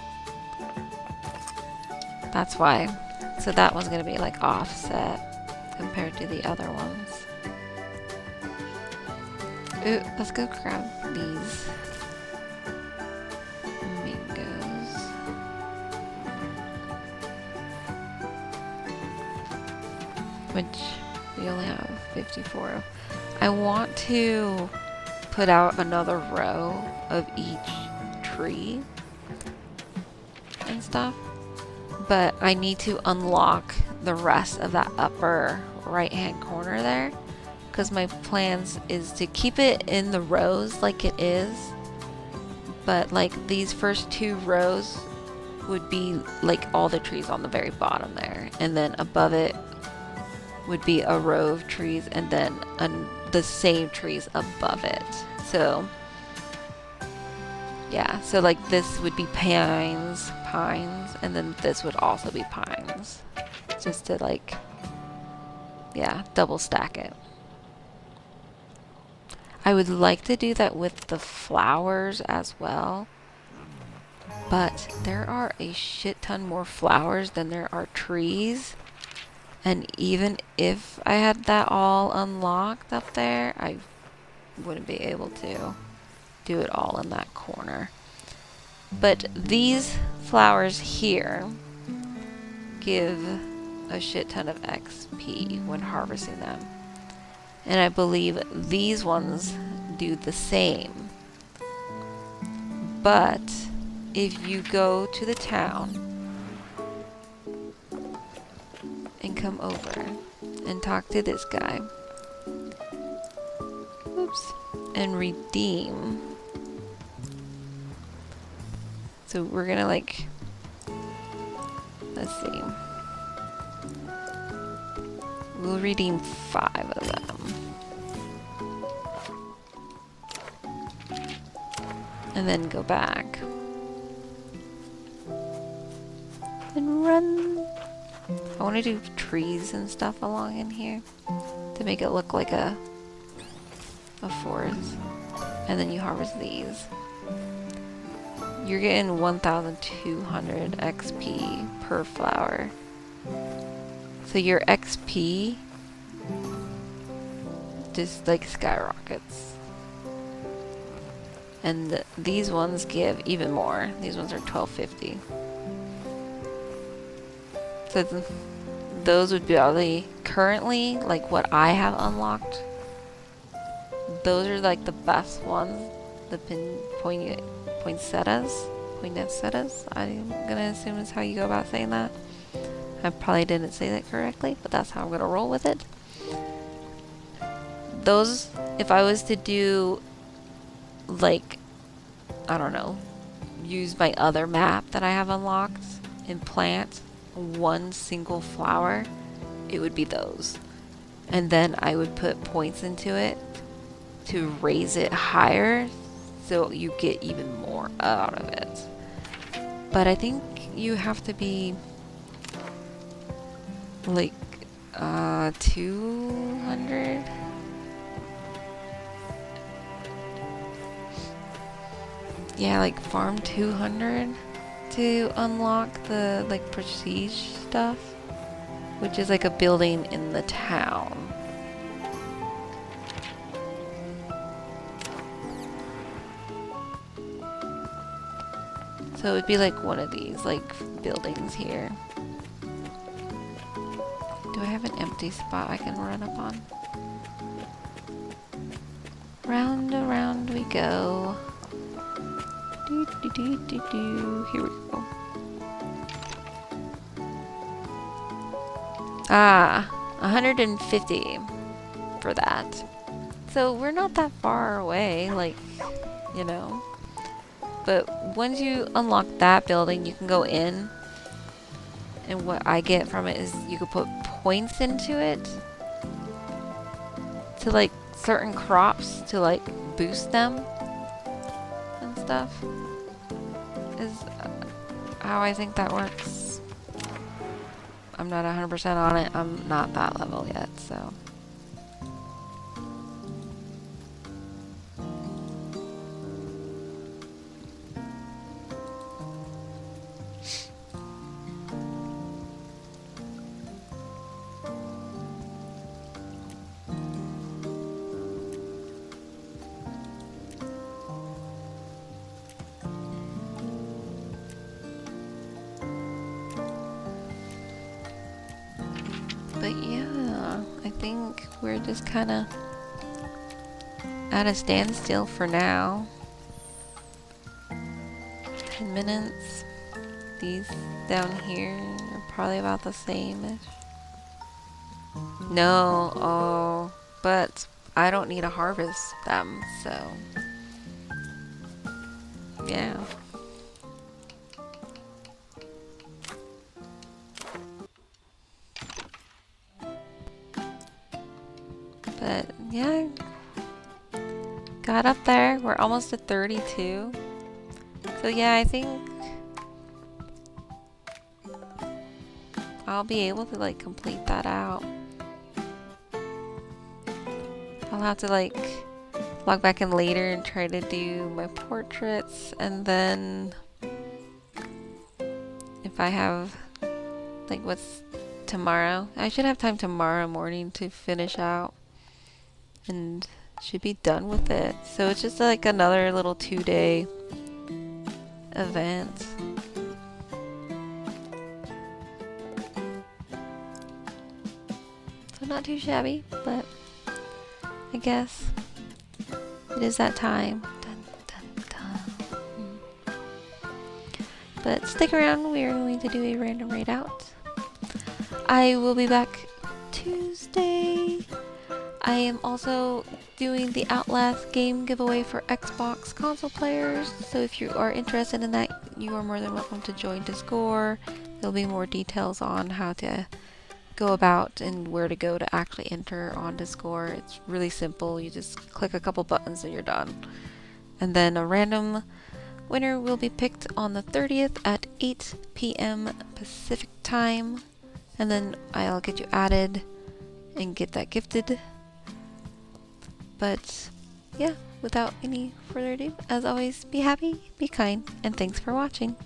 That's why. So that one's gonna be like offset compared to the other ones. Ooh, let's go grab these mangoes. Which we only have 54 of. I want to put out another row of each tree and stuff, but I need to unlock the rest of that upper right hand corner there, because my plans is to keep it in the rows like it is, but like these first 2 rows would be like all the trees on the very bottom there, and then above it would be a row of trees, and then the same trees above it. So yeah, so like this would be pines, and then this would also be pines, just to like, yeah, double stack it. I would like to do that with the flowers as well, but there are a shit ton more flowers than there are trees. And even if I had that all unlocked up there, I wouldn't be able to do it all in that corner. But these flowers here give a shit ton of XP when harvesting them. And I believe these ones do the same. But if you go to the town and come over and talk to this guy, oops, and redeem. So we're gonna like, let's see, we'll redeem 5 of them. And then go back. And run. I want to do trees and stuff along in here to make it look like a forest. And then you harvest these. You're getting 1,200 XP per flower. So your XP just like skyrockets. And these ones give even more. These ones are 1250. So those would be all the currently like what I have unlocked. Those are like the best ones. The poinsettias. I'm gonna assume is how you go about saying that. I probably didn't say that correctly, but that's how I'm gonna roll with it. Those, if I was to do like, I don't know, use my other map that I have unlocked and plant one single flower, it would be those. And then I would put points into it to raise it higher so you get even more out of it. But I think you have to be like 200. Yeah, like farm 200 to unlock the like prestige stuff, which is like a building in the town. So it would be like one of these like buildings here. Do I have an empty spot I can run up on? Round around we go. Here we go. Ah, 150 for that. So we're not that far away, like, you know. But once you unlock that building, you can go in. And what I get from it is you can put points into it to like certain crops to like boost them. stuff is how I think that works. I'm not 100% on it. I'm not that level yet, so. But yeah, I think we're just kind of at a standstill for now. 10 minutes. These down here are probably about the same-ish. No, oh, but I don't need to harvest them, so yeah. But yeah, got up there. We're almost at 32. So yeah, I think I'll be able to like complete that out. I'll have to like log back in later and try to do my portraits, and then if I have like what's tomorrow, I should have time tomorrow morning to finish out and should be done with it. So it's just like another little 2-day event. So not too shabby, but I guess it is that time. Dun, dun, dun. But stick around, we are going to do a random raid out. I will be back Tuesday. I am also doing the Outlast game giveaway for Xbox console players, so if you are interested in that, you are more than welcome to join Discord. There'll be more details on how to go about and where to go to actually enter on Discord. It's really simple. You just click a couple buttons and you're done. And then a random winner will be picked on the 30th at 8 p.m. Pacific time, and then I'll get you added and get that gifted. But yeah, without any further ado, as always, be happy, be kind, and thanks for watching.